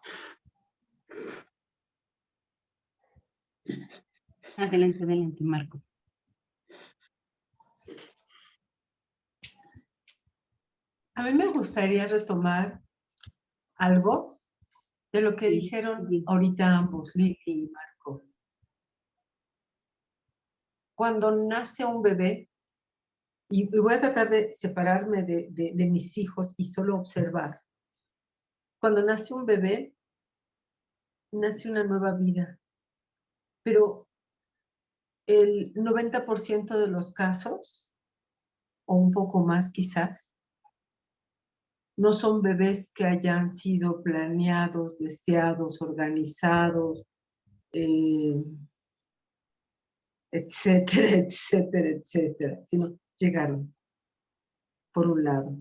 Adelante, adelante, Marco. A mí me gustaría retomar algo de lo que dijeron ahorita ambos, Lili y Marco. Cuando nace un bebé, y voy a tratar de separarme de mis hijos y solo observar. Cuando nace un bebé, nace una nueva vida, pero el 90% de los casos, o un poco más quizás, no son bebés que hayan sido planeados, deseados, organizados, etcétera, etcétera, etcétera, sino llegaron, por un lado.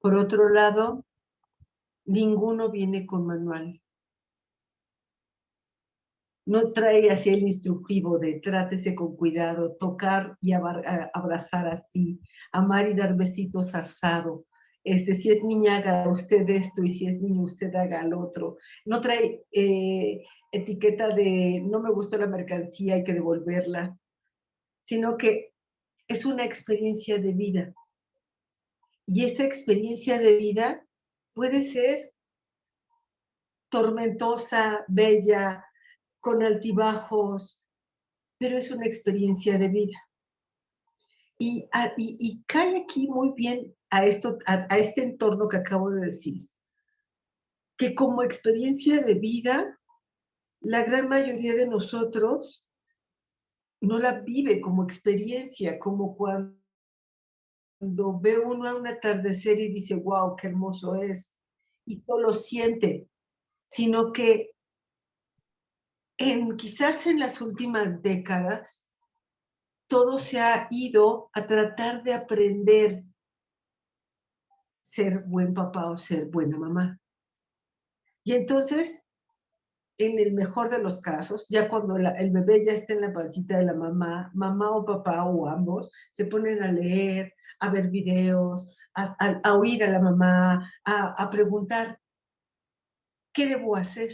Por otro lado, ninguno viene con manual. No trae así el instructivo de trátese con cuidado, tocar y abrazar así, amar y dar besitos asado. Si es niña, haga usted esto, y si es niño, usted haga el otro. No trae etiqueta de no me gustó la mercancía, hay que devolverla, sino que es una experiencia de vida. Y esa experiencia de vida puede ser tormentosa, bella, con altibajos, pero es una experiencia de vida. Y cae aquí muy bien a este entorno que acabo de decir, que como experiencia de vida, la gran mayoría de nosotros no la vive como experiencia, como cuando ve uno a un atardecer y dice, wow, qué hermoso es, y solo siente, sino que quizás en las últimas décadas, todo se ha ido a tratar de aprender ser buen papá o ser buena mamá. Y entonces, en el mejor de los casos, ya cuando el bebé ya está en la pancita de la mamá o papá o ambos, se ponen a leer, a ver videos, a oír a la mamá, a preguntar, ¿qué debo hacer?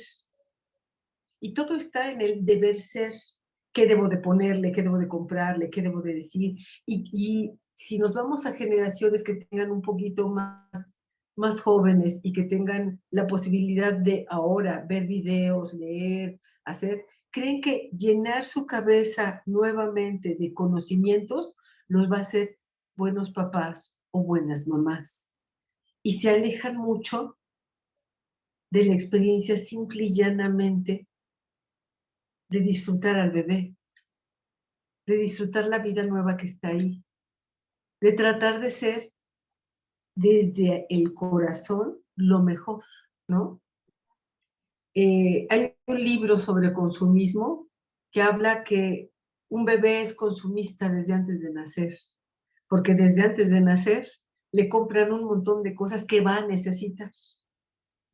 Y todo está en el deber ser. ¿Qué debo de ponerle? ¿Qué debo de comprarle? ¿Qué debo de decir? Y si nos vamos a generaciones que tengan un poquito más jóvenes y que tengan la posibilidad de ahora ver videos, leer, hacer, creen que llenar su cabeza nuevamente de conocimientos los va a hacer buenos papás o buenas mamás. Y se alejan mucho de la experiencia simple y llanamente de disfrutar al bebé, de disfrutar la vida nueva que está ahí, de tratar de ser desde el corazón lo mejor, ¿no? Hay un libro sobre consumismo que habla que un bebé es consumista desde antes de nacer, porque desde antes de nacer le compran un montón de cosas que va a necesitar,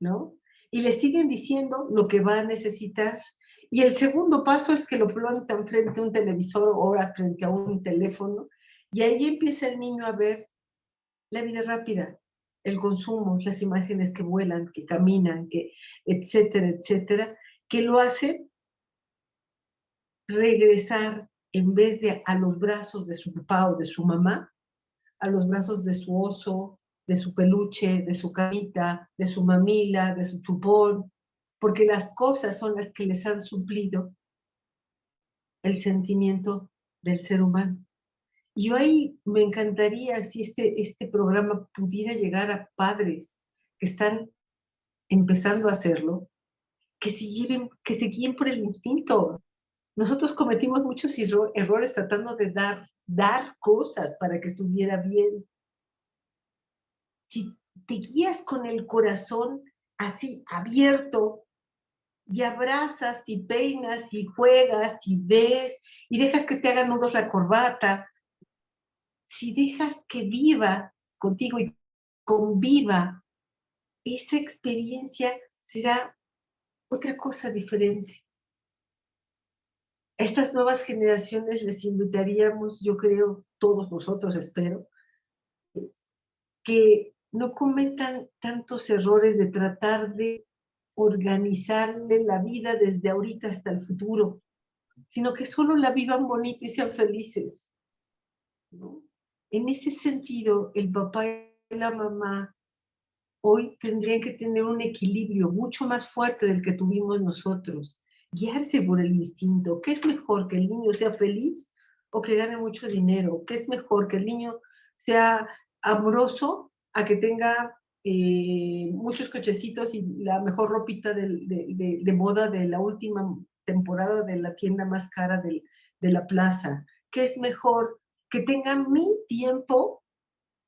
¿no? Y le siguen diciendo lo que va a necesitar. Y el segundo paso es que lo plantan frente a un televisor o ahora frente a un teléfono, y ahí empieza el niño a ver la vida rápida, el consumo, las imágenes que vuelan, que caminan, que etcétera, etcétera, que lo hace regresar en vez de a los brazos de su papá o de su mamá, a los brazos de su oso, de su peluche, de su camita, de su mamila, de su chupón, porque las cosas son las que les han suplido el sentimiento del ser humano. Y yo ahí me encantaría si este programa pudiera llegar a padres que están empezando a hacerlo, que se guíen por el instinto. Nosotros cometimos muchos errores tratando de dar cosas para que estuviera bien. Si te guías con el corazón así abierto y abrazas y peinas y juegas y ves y dejas que te hagan nudos la corbata, si dejas que viva contigo y conviva, esa experiencia será otra cosa diferente. A estas nuevas generaciones les invitaríamos, yo creo, todos nosotros espero, que no cometan tantos errores de tratar de organizarle la vida desde ahorita hasta el futuro, sino que solo la vivan bonito y sean felices, ¿no? En ese sentido, el papá y la mamá hoy tendrían que tener un equilibrio mucho más fuerte del que tuvimos nosotros, guiarse por el instinto. ¿Qué es mejor, que el niño sea feliz o que gane mucho dinero? ¿Qué es mejor, que el niño sea amoroso a que tenga muchos cochecitos y la mejor ropita de moda de la última temporada de la tienda más cara de la plaza? ¿Qué es mejor, que tenga mi tiempo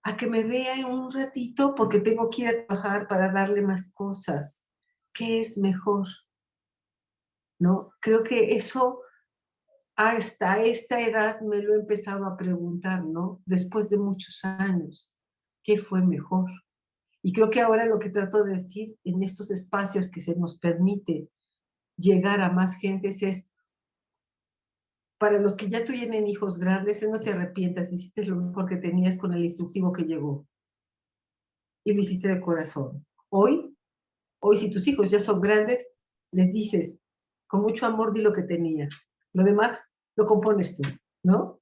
a que me vea en un ratito porque tengo que ir a trabajar para darle más cosas? ¿Qué es mejor? ¿No? Creo que eso hasta esta edad me lo he empezado a preguntar, ¿no? Después de muchos años, ¿qué fue mejor? Y creo que ahora lo que trato de decir en estos espacios que se nos permite llegar a más gentes es, para los que ya tienen hijos grandes, no te arrepientas, hiciste lo mejor que tenías con el instructivo que llegó y lo hiciste de corazón. Hoy si tus hijos ya son grandes, les dices, con mucho amor di lo que tenía. Lo demás lo compones tú, ¿no?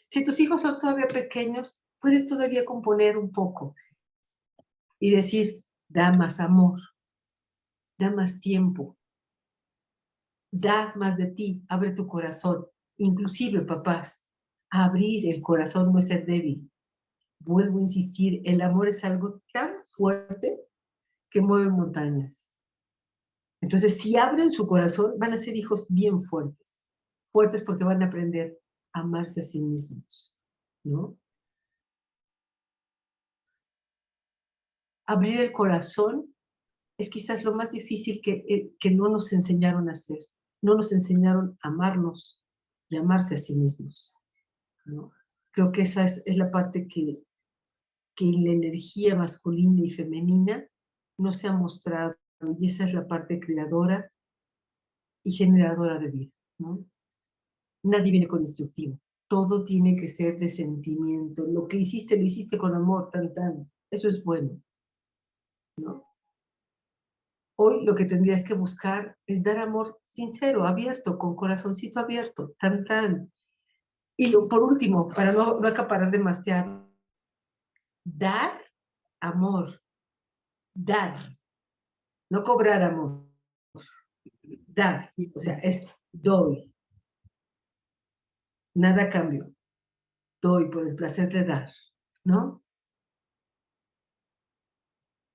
Si tus hijos son todavía pequeños, puedes todavía componer un poco y decir, da más amor, da más tiempo, da más de ti, abre tu corazón. Inclusive, papás, abrir el corazón no es ser débil. Vuelvo a insistir, el amor es algo tan fuerte que mueve montañas. Entonces, si abren su corazón, van a ser hijos bien fuertes. Fuertes porque van a aprender a amarse a sí mismos, ¿no? Abrir el corazón es quizás lo más difícil que no nos enseñaron a hacer. No nos enseñaron a amarnos y amarse a sí mismos, ¿no? Creo que esa es la parte que la energía masculina y femenina no se ha mostrado, y esa es la parte creadora y generadora de vida, ¿no? Nadie viene con instructivo. Todo tiene que ser de sentimiento. Lo que hiciste, lo hiciste con amor, tan, tan. Eso es bueno, ¿no? Hoy lo que tendrías que buscar es dar amor sincero, abierto, con corazoncito abierto, tan, tan. Y por último, para no acaparar demasiado, dar amor, dar, no cobrar amor, dar. O sea, es doy, nada a cambio, doy por el placer de dar, ¿no?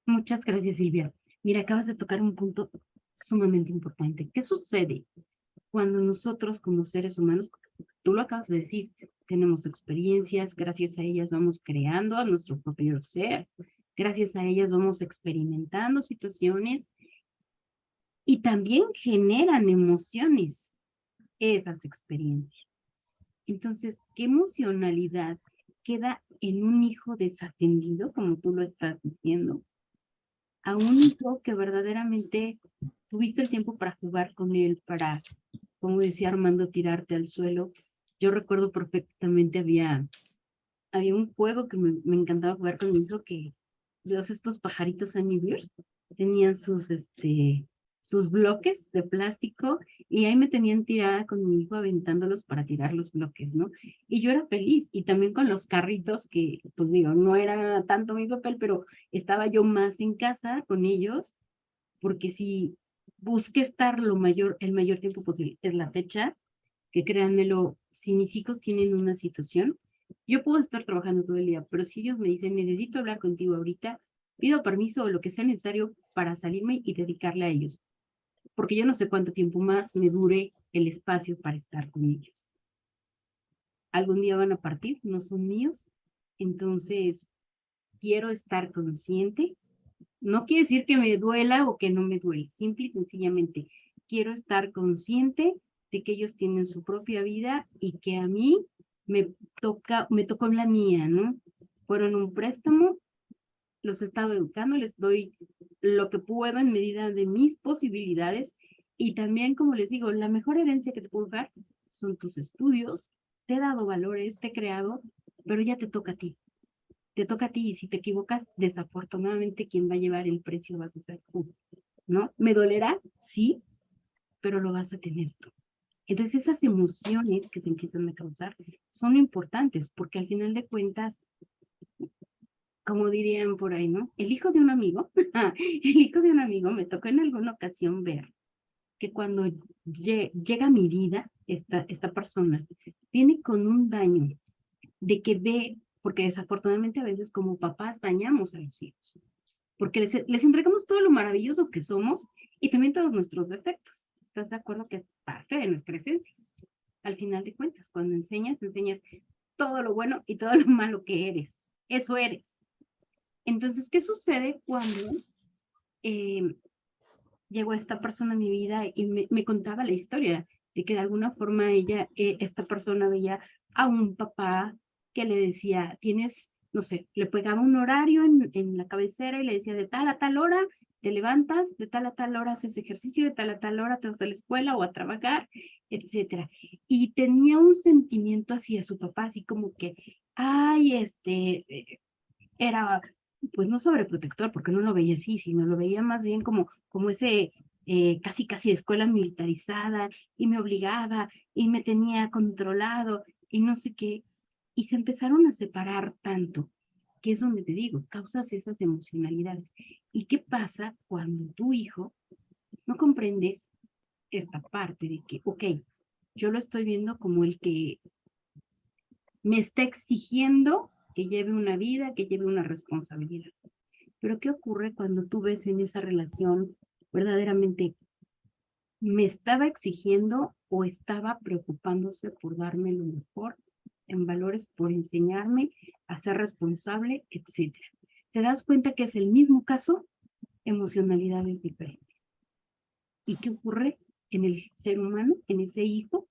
Muchas gracias, Silvia. Mira, acabas de tocar un punto sumamente importante. ¿Qué sucede cuando nosotros como seres humanos, tú lo acabas de decir, tenemos experiencias, gracias a ellas vamos creando a nuestro propio ser, Gracias a ellas vamos experimentando situaciones y también generan emociones esas experiencias. Entonces, ¿qué emocionalidad queda en un hijo desatendido, como tú lo estás diciendo, a un hijo que verdaderamente tuviste el tiempo para jugar con él, para, como decía Armando, tirarte al suelo? Yo recuerdo perfectamente, había un juego que me encantaba jugar con mi hijo, que estos pajaritos Angry Birds tenían sus bloques de plástico y ahí me tenían tirada con mi hijo aventándolos para tirar los bloques, ¿no? Y yo era feliz, y también con los carritos que, pues digo, no era tanto mi papel, pero estaba yo más en casa con ellos, porque si busqué estar el mayor tiempo posible, es la fecha, que créanmelo, si mis hijos tienen una situación, yo puedo estar trabajando todo el día, pero si ellos me dicen, necesito hablar contigo ahorita, pido permiso o lo que sea necesario para salirme y dedicarle a ellos, porque yo no sé cuánto tiempo más me dure el espacio para estar con ellos. Algún día van a partir, no son míos, entonces quiero estar consciente. No quiere decir que me duela o que no me duele, simple y sencillamente quiero estar consciente de que ellos tienen su propia vida y que a mí me tocó la mía, ¿no? Fueron un préstamo, los he estado educando, les doy lo que puedo en medida de mis posibilidades, y también, como les digo, la mejor herencia que te puedo dar son tus estudios. Te he dado valores, te he creado, pero ya te toca a ti. Te toca a ti, y si te equivocas, desafortunadamente quien va a llevar el precio vas a ser tú, ¿no? ¿Me dolerá? Sí, pero lo vas a tener tú. Entonces esas emociones que se empiezan a causar son importantes, porque al final de cuentas, como dirían por ahí, ¿no? El hijo de un amigo, el hijo de un amigo, me tocó en alguna ocasión ver que cuando llega a mi vida, esta persona viene con un daño de que ve, porque desafortunadamente a veces como papás dañamos a los hijos, porque les entregamos todo lo maravilloso que somos y también todos nuestros defectos. ¿Estás de acuerdo que es parte de nuestra esencia? Al final de cuentas, cuando enseñas todo lo bueno y todo lo malo que eres. Eso eres. Entonces, ¿qué sucede cuando llegó esta persona a mi vida y me contaba la historia de que de alguna forma esta persona veía a un papá que le decía, tienes, no sé, le pegaba un horario en la cabecera y le decía, de tal a tal hora te levantas, de tal a tal hora haces ejercicio, de tal a tal hora te vas a la escuela o a trabajar, etcétera. Y tenía un sentimiento hacia su papá, así como que, ay, era, pues no sobreprotector, porque no lo veía así, sino lo veía más bien como ese casi escuela militarizada, y me obligaba y me tenía controlado y no sé qué, y se empezaron a separar tanto, que es donde te digo, causas esas emocionalidades. ¿Y qué pasa cuando tu hijo no comprendes esta parte de que, ok, yo lo estoy viendo como el que me está exigiendo que lleve una vida, que lleve una responsabilidad? Pero ¿qué ocurre cuando tú ves en esa relación verdaderamente me estaba exigiendo o estaba preocupándose por darme lo mejor en valores, por enseñarme a ser responsable, etcétera? ¿Te das cuenta que es el mismo caso? Emocionalidades diferentes. ¿Y qué ocurre en el ser humano, en ese hijo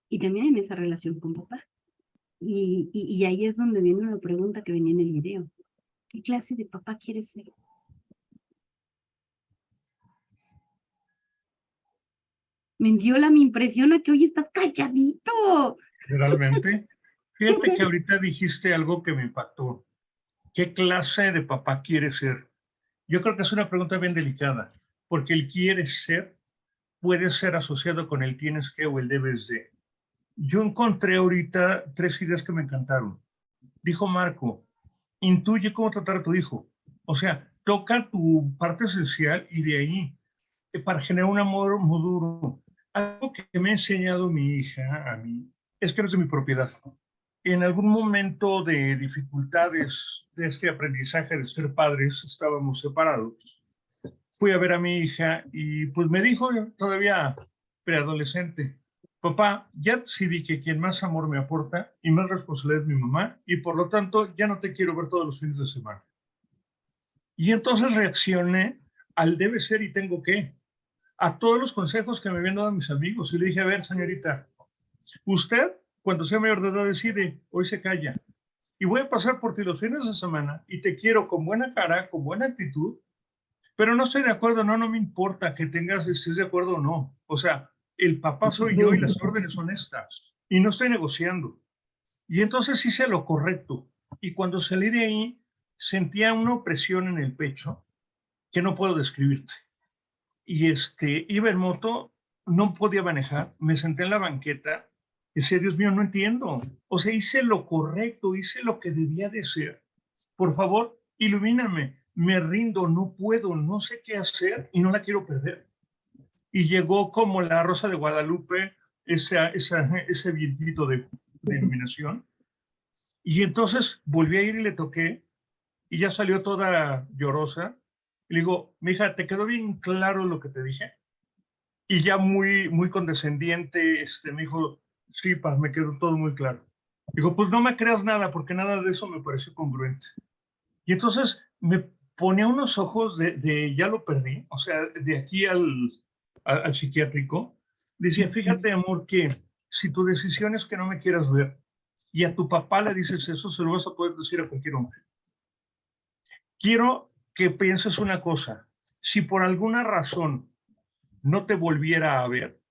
y también en esa relación con papá? Y ahí es donde viene una pregunta que venía en el video. ¿Qué clase de papá quieres ser? Mendiola, me impresiona que hoy estás calladito. Generalmente, fíjate que ahorita dijiste algo que me impactó. ¿Qué clase de papá quieres ser? Yo creo que es una pregunta bien delicada, porque el quieres ser puede ser asociado con el tienes que o el debes de. Yo encontré ahorita 3 ideas que me encantaron. Dijo Marco, intuye cómo tratar a tu hijo. O sea, toca tu parte esencial y de ahí, para generar un amor muy duro. Algo que me ha enseñado mi hija a mí es que no es de mi propiedad. En algún momento de dificultades de este aprendizaje de ser padres, estábamos separados. Fui a ver a mi hija y pues me dijo, todavía preadolescente, papá, ya decidí que quien más amor me aporta y más responsabilidad es mi mamá, y por lo tanto ya no te quiero ver todos los fines de semana. Y entonces reaccioné al debe ser y tengo que, a todos los consejos que me habían dado mis amigos. Y le dije, a ver, señorita, usted, cuando sea mayor de edad, decide, hoy se calla. Y voy a pasar por ti los fines de semana y te quiero con buena cara, con buena actitud, pero no estoy de acuerdo, no me importa que tengas, estés de acuerdo o no. O sea, el papá soy yo y las órdenes son estas. Y no estoy negociando. Y entonces hice lo correcto. Y cuando salí de ahí, sentía una opresión en el pecho que no puedo describirte. Y iba en moto, no podía manejar, me senté en la banqueta y decía, Dios mío, no entiendo. O sea, hice lo correcto, hice lo que debía de ser. Por favor, ilumíname, me rindo, no puedo, no sé qué hacer y no la quiero perder. Y llegó como la Rosa de Guadalupe, ese vientito de iluminación. Y entonces volví a ir y le toqué y ya salió toda llorosa. Y le digo, mija, ¿te quedó bien claro lo que te dije? Y ya muy condescendiente, me dijo, sí, pa, me quedó todo muy claro. Digo, pues no me creas nada, porque nada de eso me pareció congruente. Y entonces me ponía unos ojos de ya lo perdí, o sea, de aquí al psiquiátrico. Decía, fíjate, amor, que si tu decisión es que no me quieras ver y a tu papá le dices eso, se lo vas a poder decir a cualquier hombre. Quiero que pienses una cosa. Si por alguna razón no te volviera a ver,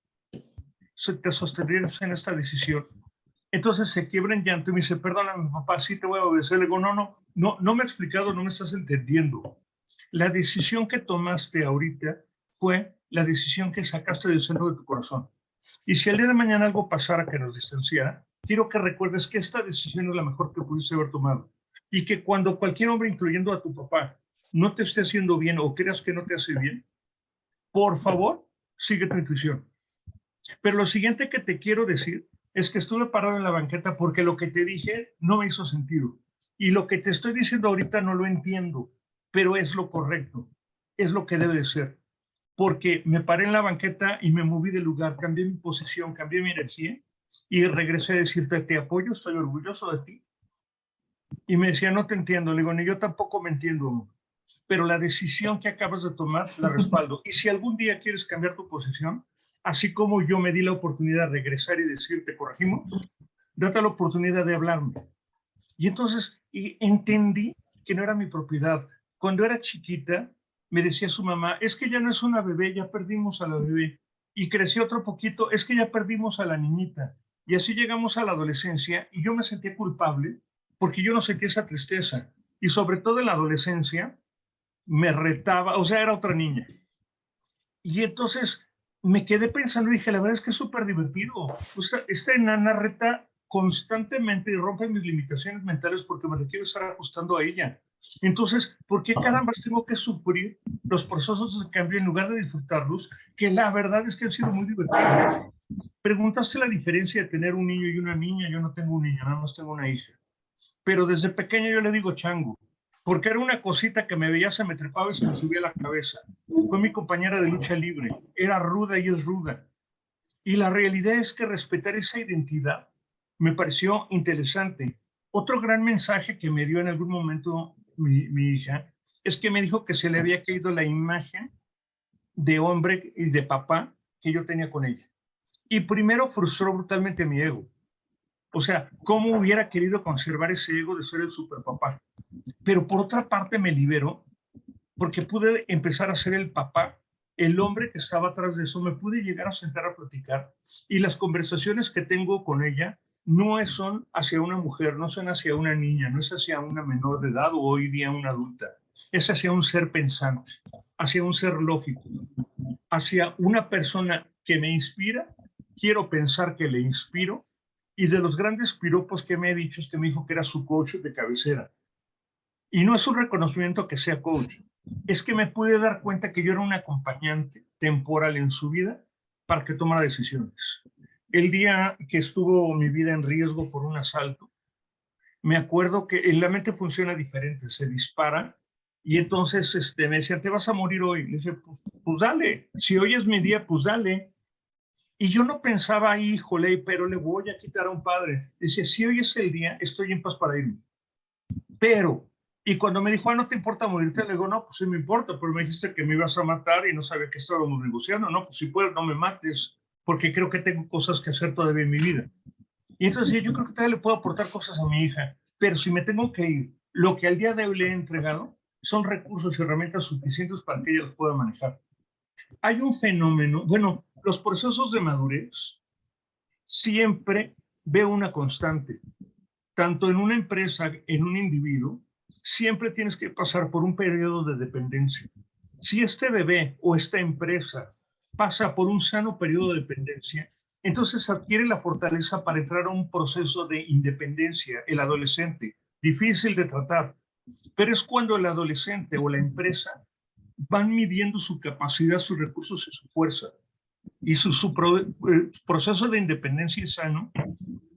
te sostendrías en esta decisión. Entonces se quiebra en llanto y me dice, perdóname, papá, sí te voy a obedecer. Le digo, no me he explicado, no me estás entendiendo. La decisión que tomaste ahorita fue la decisión que sacaste del centro de tu corazón. Y si el día de mañana algo pasara que nos distanciara, quiero que recuerdes que esta decisión es la mejor que pudiste haber tomado. Y que cuando cualquier hombre, incluyendo a tu papá, no te esté haciendo bien o creas que no te hace bien, por favor, sigue tu intuición. Pero lo siguiente que te quiero decir es que estuve parado en la banqueta porque lo que te dije no me hizo sentido. Y lo que te estoy diciendo ahorita no lo entiendo, pero es lo correcto, es lo que debe de ser. Porque me paré en la banqueta y me moví de lugar, cambié mi posición, cambié mi energía y regresé a decirte, te apoyo, estoy orgulloso de ti. Y me decía, no te entiendo. Le digo, ni yo tampoco me entiendo, amor. Pero la decisión que acabas de tomar la respaldo. Y si algún día quieres cambiar tu posición, así como yo me di la oportunidad de regresar y decirte, corregimos, date la oportunidad de hablarme. Y entonces entendí que no era mi propiedad. Cuando era chiquita, me decía su mamá, es que ya no es una bebé, ya perdimos a la bebé. Y creció otro poquito, es que ya perdimos a la niñita. Y así llegamos a la adolescencia y yo me sentía culpable porque yo no sentía esa tristeza. Y sobre todo en la adolescencia, me retaba, o sea, era otra niña. Y entonces me quedé pensando y dije, la verdad es que es súper divertido. Esta enana reta constantemente y rompe mis limitaciones mentales porque me requiero estar ajustando a ella. Entonces, ¿por qué caramba tengo que sufrir los procesos de cambio en lugar de disfrutarlos? Que la verdad es que han sido muy divertidos. Preguntaste la diferencia de tener un niño y una niña. Yo no tengo un niño, nada más tengo una hija. Pero desde pequeño yo le digo chango, porque era una cosita que me veía, se me trepaba y se me subía a la cabeza. Fue mi compañera de lucha libre, era ruda y es ruda. Y la realidad es que respetar esa identidad me pareció interesante. Otro gran mensaje que me dio en algún momento mi hija es que me dijo que se le había caído la imagen de hombre y de papá que yo tenía con ella. Y primero frustró brutalmente mi ego. O sea, ¿cómo hubiera querido conservar ese ego de ser el superpapá? Pero por otra parte me liberó porque pude empezar a ser el papá, el hombre que estaba atrás de eso. Me pude llegar a sentar a platicar y las conversaciones que tengo con ella no son hacia una mujer, no son hacia una niña, no es hacia una menor de edad o hoy día una adulta. Es hacia un ser pensante, hacia un ser lógico, hacia una persona que me inspira. Quiero pensar que le inspiro. Y de los grandes piropos que me he dicho es que me dijo que era su coach de cabecera. Y no es un reconocimiento que sea coach, es que me pude dar cuenta que yo era un acompañante temporal en su vida para que tomara decisiones. El día que estuvo mi vida en riesgo por un asalto, me acuerdo que en la mente funciona diferente, se dispara y entonces me decían, te vas a morir hoy. Le dije, pues dale, si hoy es mi día, pues dale. Y yo no pensaba, híjole, pero le voy a quitar a un padre. Decía, si hoy es el día, estoy en paz para irme. Pero Y cuando me dijo, no te importa morirte, le digo, no, pues sí me importa, pero me dijiste que me ibas a matar y no sabía que estábamos negociando. No, pues si puedes, no me mates, porque creo que tengo cosas que hacer todavía en mi vida. Y entonces yo creo que todavía le puedo aportar cosas a mi hija, pero si me tengo que ir, lo que al día de hoy le he entregado son recursos y herramientas suficientes para que ella los pueda manejar. Hay un fenómeno, bueno, los procesos de madurez siempre veo una constante, tanto en una empresa, en un individuo, siempre tienes que pasar por un periodo de dependencia. Si este bebé o esta empresa pasa por un sano periodo de dependencia, entonces adquiere la fortaleza para entrar a un proceso de independencia, el adolescente, difícil de tratar, pero es cuando el adolescente o la empresa van midiendo su capacidad, sus recursos y su fuerza, y su proceso de independencia es sano,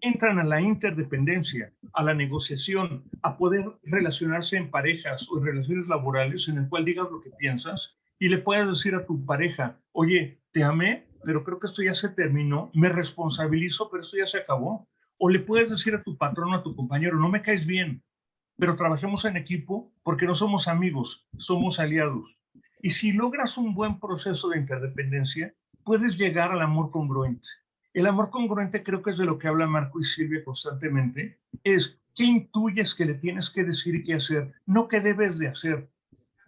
entran a la interdependencia, a la negociación, a poder relacionarse en parejas o en relaciones laborales en el cual digas lo que piensas y le puedas decir a tu pareja, oye, te amé, pero creo que esto ya se terminó, me responsabilizo, pero esto ya se acabó. O le puedes decir a tu patrón o a tu compañero, no me caes bien, pero trabajemos en equipo porque no somos amigos, somos aliados. Y si logras un buen proceso de interdependencia, puedes llegar al amor congruente. El amor congruente creo que es de lo que habla Marco y Silvia constantemente, es qué intuyes que le tienes que decir y qué hacer, no qué debes de hacer.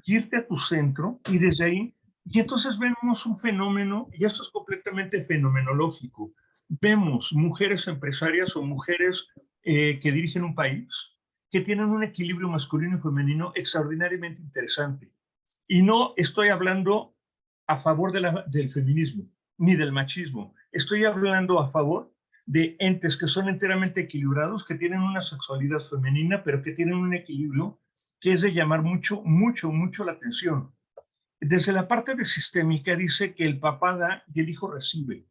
Irte a tu centro y desde ahí, y entonces vemos un fenómeno, y esto es completamente fenomenológico, vemos mujeres empresarias o mujeres que dirigen un país, que tienen un equilibrio masculino y femenino extraordinariamente interesante. Y no estoy hablando a favor del feminismo ni del machismo. Estoy hablando a favor de entes que son enteramente equilibrados, que tienen una sexualidad femenina, pero que tienen un equilibrio que es de llamar mucho, mucho, mucho la atención. Desde la parte de sistémica dice que el papá da y el hijo recibe.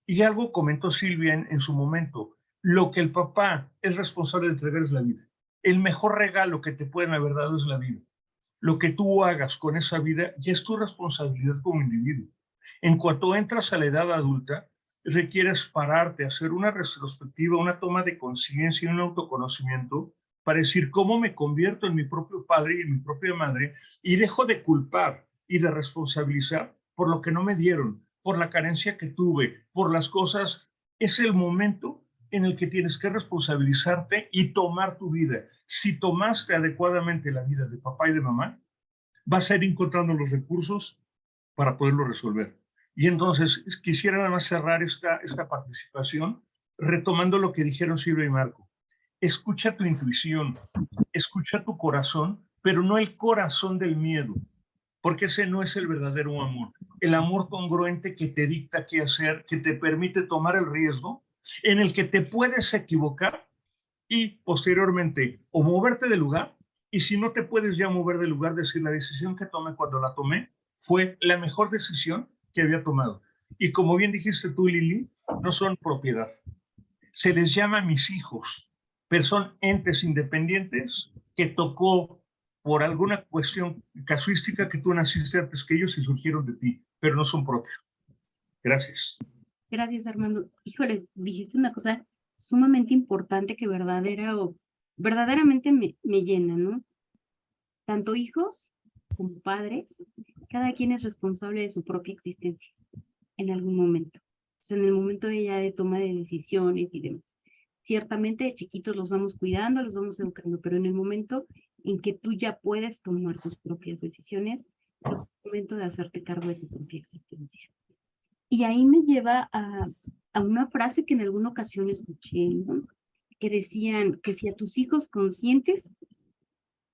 Y algo comentó Silvia en su momento, lo que el papá es responsable de entregar es la vida. El mejor regalo que te pueden haber dado es la vida. Lo que tú hagas con esa vida ya es tu responsabilidad como individuo. En cuanto entras a la edad adulta, requieres pararte, hacer una retrospectiva, una toma de conciencia y un autoconocimiento para decir cómo me convierto en mi propio padre y en mi propia madre y dejo de culpar y de responsabilizar por lo que no me dieron, por la carencia que tuve, por las cosas. Es el momento en el que tienes que responsabilizarte y tomar tu vida. Si tomaste adecuadamente la vida de papá y de mamá, vas a ir encontrando los recursos para poderlo resolver. Y entonces quisiera nada más cerrar esta participación retomando lo que dijeron Silvia y Marco. Escucha tu intuición, escucha tu corazón, pero no el corazón del miedo, porque ese no es el verdadero amor. El amor congruente que te dicta qué hacer, que te permite tomar el riesgo, en el que te puedes equivocar y posteriormente o moverte del lugar, y si no te puedes ya mover del lugar, decir la decisión que tomé cuando la tomé fue la mejor decisión que había tomado. Y como bien dijiste tú, Lili, no son propiedad. Se les llama mis hijos, pero son entes independientes que tocó por alguna cuestión casuística que tú naciste antes que ellos y surgieron de ti, pero no son propios. Gracias. Gracias, Armando. Híjole, dijiste una cosa sumamente importante que verdaderamente me llena, ¿no? Tanto hijos como padres, cada quien es responsable de su propia existencia en algún momento. O sea, en el momento de toma de decisiones y demás. Ciertamente de chiquitos los vamos cuidando, los vamos educando, pero en el momento en que tú ya puedes tomar tus propias decisiones, es el momento de hacerte cargo de tu propia existencia. Y ahí me lleva a una frase que en alguna ocasión escuché, ¿no? Que decían que si a tus hijos conscientes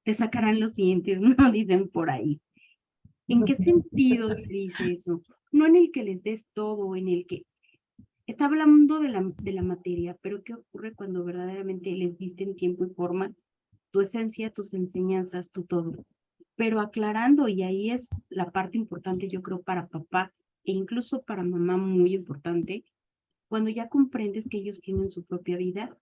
te sacarán los dientes, ¿no? Dicen por ahí. ¿En qué sentido se dice eso? No en el que les des todo, en el que está hablando de la materia, pero ¿qué ocurre cuando verdaderamente les diste en tiempo y forma tu esencia, tus enseñanzas, tu todo? Pero aclarando, y ahí es la parte importante, yo creo, para papá e incluso para mamá, muy importante, cuando ya comprendes que ellos tienen su propia vida,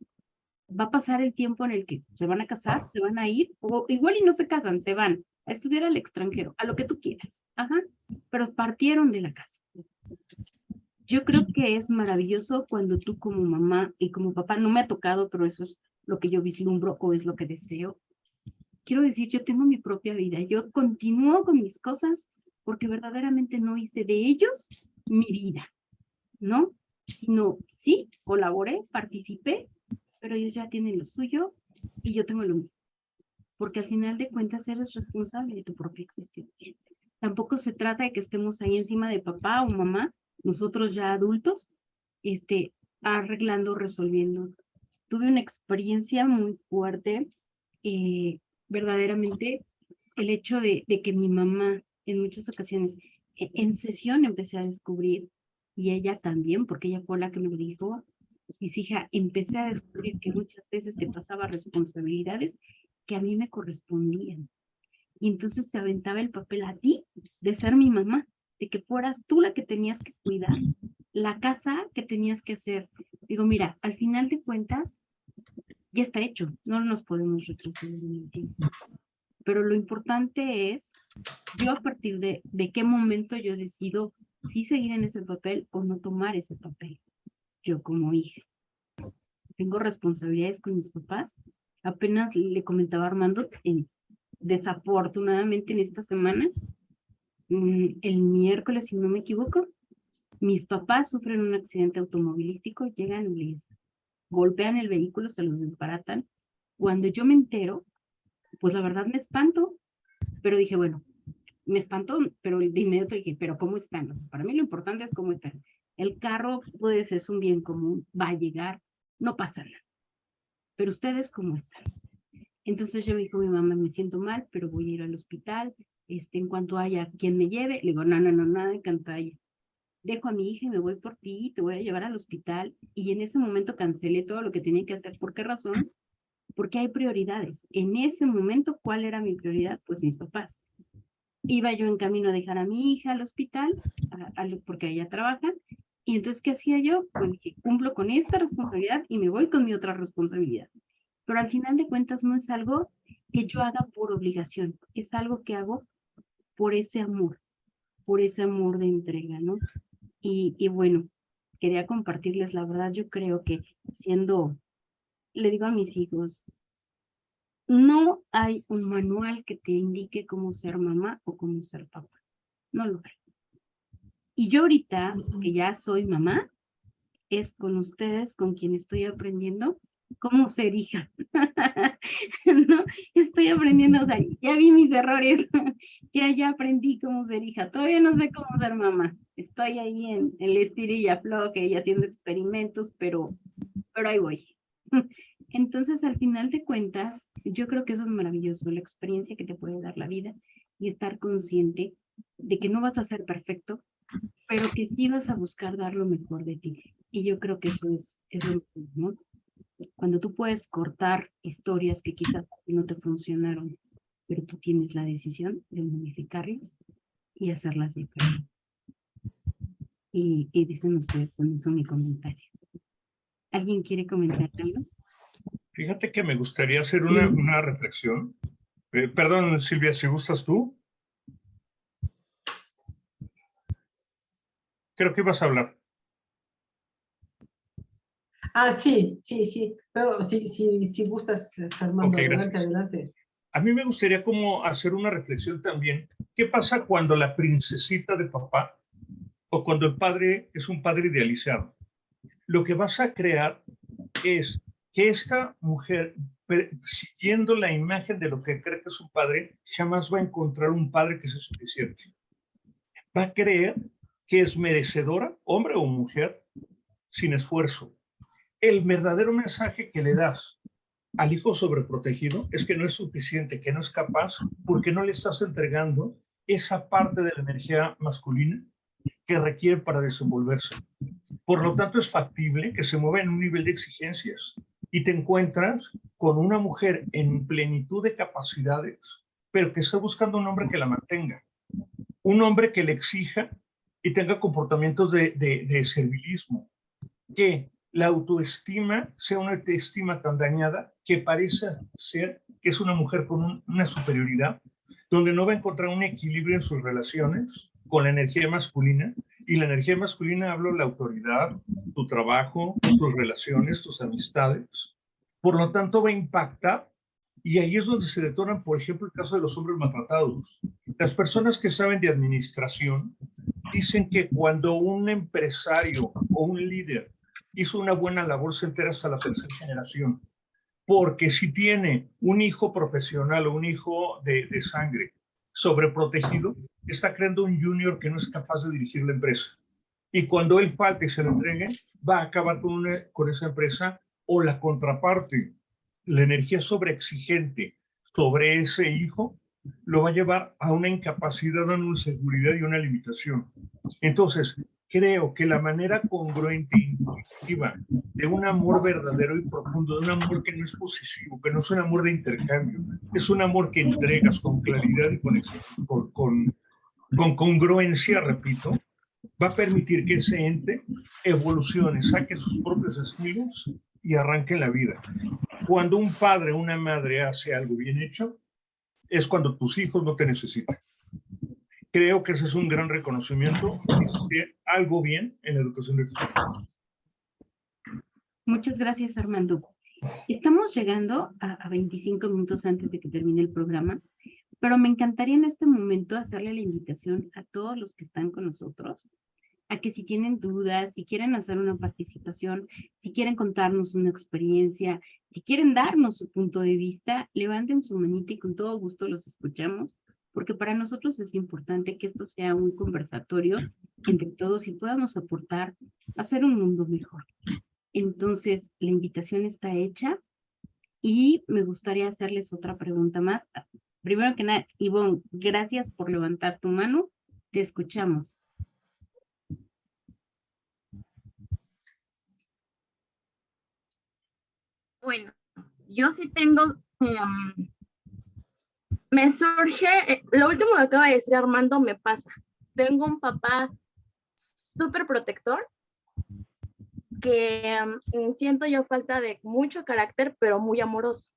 va a pasar el tiempo en el que se van a casar, se van a ir, o igual y no se casan, se van a estudiar al extranjero, a lo que tú quieras, ajá, pero partieron de la casa. Yo creo que es maravilloso cuando tú como mamá y como papá, no me ha tocado, pero eso es lo que yo vislumbro o es lo que deseo, quiero decir, yo tengo mi propia vida, yo continúo con mis cosas porque verdaderamente no hice de ellos mi vida, ¿no? Sino, sí, colaboré, participé, pero ellos ya tienen lo suyo y yo tengo lo mío. Porque al final de cuentas eres responsable de tu propia existencia. Tampoco se trata de que estemos ahí encima de papá o mamá, nosotros ya adultos, arreglando, resolviendo. Tuve una experiencia muy fuerte, verdaderamente, el hecho de que mi mamá en muchas ocasiones, en sesión empecé a descubrir, y ella también, porque ella fue la que me lo dijo, dice, hija, empecé a descubrir que muchas veces te pasaba responsabilidades que a mí me correspondían. Y entonces te aventaba el papel a ti de ser mi mamá, de que fueras tú la que tenías que cuidar, la casa que tenías que hacer. Digo, mira, al final de cuentas, ya está hecho, no nos podemos retroceder en el tiempo. Pero lo importante es, yo a partir de qué momento yo decido si seguir en ese papel o no tomar ese papel. Yo como hija. Tengo responsabilidades con mis papás. Apenas le comentaba a Armando, desafortunadamente en esta semana, el miércoles, si no me equivoco, mis papás sufren un accidente automovilístico, llegan y les golpean el vehículo, se los desbaratan. Cuando yo me entero, pues la verdad me espanto, pero dije, bueno, me espantó, pero de inmediato dije, pero ¿cómo están? O sea, para mí lo importante es cómo están. El carro, pues, es un bien común, va a llegar, no pasa nada. Pero ustedes, ¿cómo están? Entonces yo me dijo mi mamá, me siento mal, pero voy a ir al hospital, en cuanto haya quien me lleve, le digo, no, nada de cantalla. Dejo a mi hija y me voy por ti, te voy a llevar al hospital. Y en ese momento cancelé todo lo que tenía que hacer. ¿Por qué razón? Porque hay prioridades. En ese momento, ¿cuál era mi prioridad? Pues mis papás. Iba yo en camino a dejar a mi hija al hospital, porque ella trabaja. Y entonces, ¿qué hacía yo? Pues dije, cumplo con esta responsabilidad y me voy con mi otra responsabilidad. Pero al final de cuentas no es algo que yo haga por obligación, es algo que hago por ese amor de entrega, ¿no? Y bueno, quería compartirles la verdad, yo creo que le digo a mis hijos, no hay un manual que te indique cómo ser mamá o cómo ser papá, no lo hay. Y yo ahorita, que ya soy mamá, es con ustedes con quien estoy aprendiendo cómo ser hija. ¿No? Estoy aprendiendo, o sea, ya vi mis errores, ya aprendí cómo ser hija, todavía no sé cómo ser mamá. Estoy ahí en el estira y afloje y haciendo experimentos, pero ahí voy. Entonces, al final de cuentas, yo creo que eso es maravilloso, la experiencia que te puede dar la vida y estar consciente de que no vas a ser perfecto, pero que sí vas a buscar dar lo mejor de ti. Y yo creo que eso es lo mejor, ¿no? Cuando tú puedes cortar historias que quizás no te funcionaron, pero tú tienes la decisión de modificarlas y hacerlas diferentes. Y dicen ustedes, con eso mi comentario. ¿Alguien quiere comentar algo? Fíjate que me gustaría hacer una reflexión. Perdón, Silvia, si gustas tú. Creo que ibas a hablar. Sí. Pero si gustas, Armando, Okay, adelante. A mí me gustaría como hacer una reflexión también. ¿Qué pasa cuando la princesita de papá o cuando el padre es un padre idealizado? Lo que vas a crear es que esta mujer, siguiendo la imagen de lo que cree que es su padre, jamás va a encontrar un padre que sea suficiente. Va a creer que es merecedora, hombre o mujer, sin esfuerzo. El verdadero mensaje que le das al hijo sobreprotegido es que no es suficiente, que no es capaz, porque no le estás entregando esa parte de la energía masculina que requiere para desenvolverse. Por lo tanto, es factible que se mueva en un nivel de exigencias y te encuentras con una mujer en plenitud de capacidades, pero que está buscando un hombre que la mantenga, un hombre que le exija y tenga comportamientos de servilismo, que la autoestima sea una autoestima tan dañada que parece ser que es una mujer con una superioridad, donde no va a encontrar un equilibrio en sus relaciones con la energía masculina. Y la energía masculina, hablo de la autoridad, tu trabajo, tus relaciones, tus amistades. Por lo tanto, va a impactar Y ahí es donde se detonan, por ejemplo, el caso de los hombres maltratados. Las personas que saben de administración dicen que cuando un empresario o un líder hizo una buena labor se entera hasta la tercera generación. Porque si tiene un hijo profesional o un hijo de sangre sobreprotegido, está creando un junior que no es capaz de dirigir la empresa. Y cuando él falte y se lo entregue, va a acabar con esa empresa, o la contraparte, la energía sobreexigente sobre ese hijo, lo va a llevar a una incapacidad, a una inseguridad y una limitación. Entonces, creo que la manera congruente e intuitiva de un amor verdadero y profundo, de un amor que no es posesivo, que no es un amor de intercambio, es un amor que entregas con claridad y con congruencia, repito, va a permitir que ese ente evolucione, saque sus propios estilos y arranque la vida. Cuando un padre o una madre hace algo bien hecho, es cuando tus hijos no te necesitan. Creo que ese es un gran reconocimiento de hacer algo bien en la educación de tus hijos. Muchas gracias, Armando. Estamos llegando a 25 minutos antes de que termine el programa, pero me encantaría en este momento hacerle la invitación a todos los que están con nosotros a que si tienen dudas, si quieren hacer una participación, si quieren contarnos una experiencia, si quieren darnos su punto de vista, levanten su manita y con todo gusto los escuchamos, porque para nosotros es importante que esto sea un conversatorio entre todos y podamos aportar a hacer un mundo mejor. Entonces, la invitación está hecha y me gustaría hacerles otra pregunta más. Primero que nada, Ivonne, gracias por levantar tu mano. Te escuchamos. Bueno, yo sí tengo, me surge, lo último que acaba de decir Armando me pasa. Tengo un papá súper protector, que siento yo falta de mucho carácter, pero muy amoroso.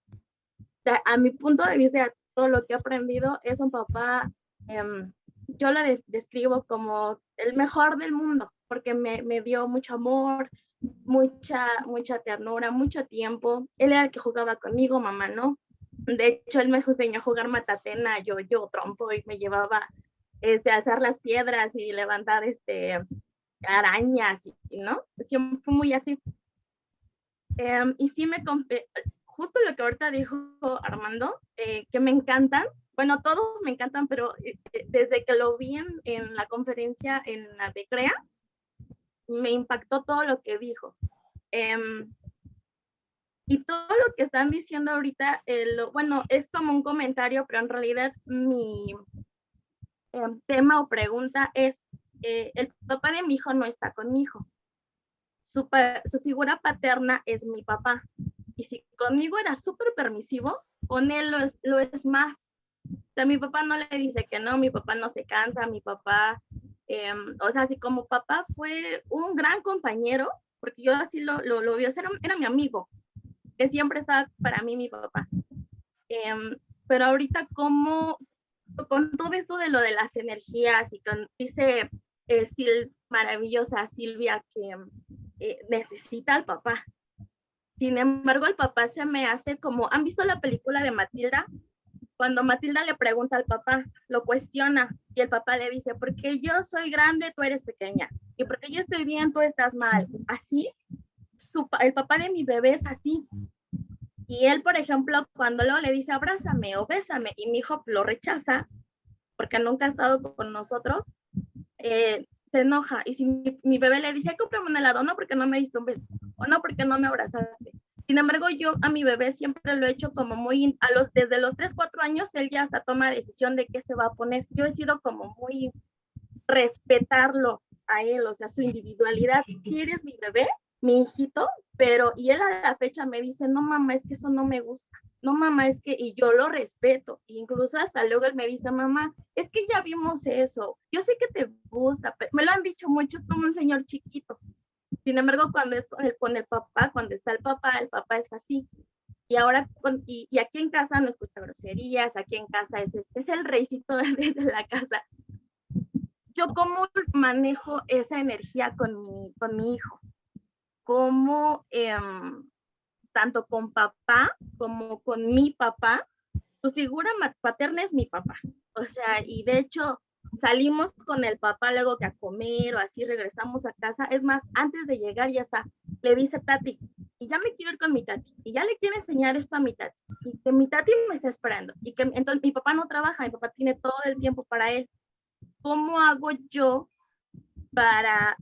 A mi punto de vista, todo lo que he aprendido es un papá, yo lo describo como el mejor del mundo, porque me dio mucho amor, mucha ternura, mucho tiempo. Él era el que jugaba conmigo, mamá no. De hecho, él me enseñó a jugar matatena, yo trompo, y me llevaba a alzar las piedras y levantar arañas, ¿no? Siempre fue muy así. Y sí justo lo que ahorita dijo Armando, que me encantan, bueno, todos me encantan, pero desde que lo vi en la conferencia en la de CREA, me impactó todo lo que dijo. Y todo lo que están diciendo ahorita, bueno, es como un comentario, pero en realidad mi tema o pregunta es, el papá de mi hijo no está con mi hijo. Su figura paterna es mi papá. Y si conmigo era súper permisivo, con él lo es más. O sea, mi papá no le dice que no, mi papá no se cansa, mi papá, o sea, así como papá fue un gran compañero, porque yo así lo vi, o sea, era mi amigo, que siempre estaba para mí mi papá. Pero ahorita como con todo esto de lo de las energías y dice maravillosa Silvia que necesita al papá. Sin embargo, el papá se me hace como, ¿han visto la película de Matilda? Cuando Matilda le pregunta al papá, lo cuestiona, y el papá le dice, porque yo soy grande, tú eres pequeña, y porque yo estoy bien, tú estás mal. Así, el papá de mi bebé es así. Y él, por ejemplo, cuando luego le dice, abrázame o bésame, y mi hijo lo rechaza, porque nunca ha estado con nosotros, se enoja. Y si mi bebé le dice, cómprame un helado, no porque no me diste un beso, o no porque no me abrazaste. Sin embargo, yo a mi bebé siempre lo he hecho como muy, desde los 3, 4 años, él ya hasta toma decisión de qué se va a poner. Yo he sido como muy respetarlo a él, o sea, su individualidad. Si eres mi bebé, mi hijito, pero, y él a la fecha me dice, no mamá, es que eso no me gusta. No mamá, es que, y yo lo respeto, incluso hasta luego él me dice, mamá, es que ya vimos eso, yo sé que te gusta, pero me lo han dicho mucho, es como un señor chiquito. Sin embargo, cuando es con el papá, cuando está el papá es así. Y ahora, y aquí en casa no escucha groserías, aquí en casa es el reycito de la casa. Yo cómo manejo esa energía con mi hijo, cómo tanto con papá como con mi papá, su figura paterna es mi papá. O sea, y de hecho salimos con el papá luego que a comer o así regresamos a casa. Es más, antes de llegar ya está, le dice Tati, y ya me quiero ir con mi Tati, y ya le quiero enseñar esto a mi Tati, y que mi Tati me está esperando, y que entonces mi papá no trabaja, mi papá tiene todo el tiempo para él. ¿Cómo hago yo para,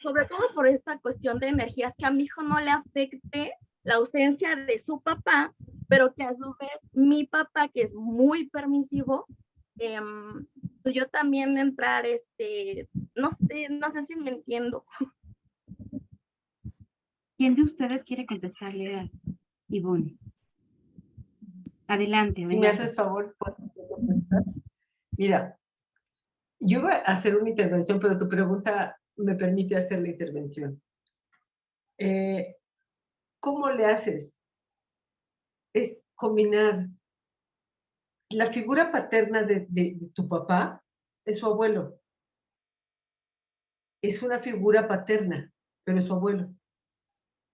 sobre todo por esta cuestión de energías, que a mi hijo no le afecte la ausencia de su papá, pero que a su vez mi papá, que es muy permisivo, yo también entrar, no sé si me entiendo. ¿Quién de ustedes quiere contestarle a Ivonne? Adelante, Si me adelante. haces favor, ¿puedo contestar? Mira, yo iba a hacer una intervención, pero tu pregunta me permite hacer la intervención. ¿Cómo le haces? Es combinar la figura paterna de tu papá, es su abuelo. Es una figura paterna, pero es su abuelo.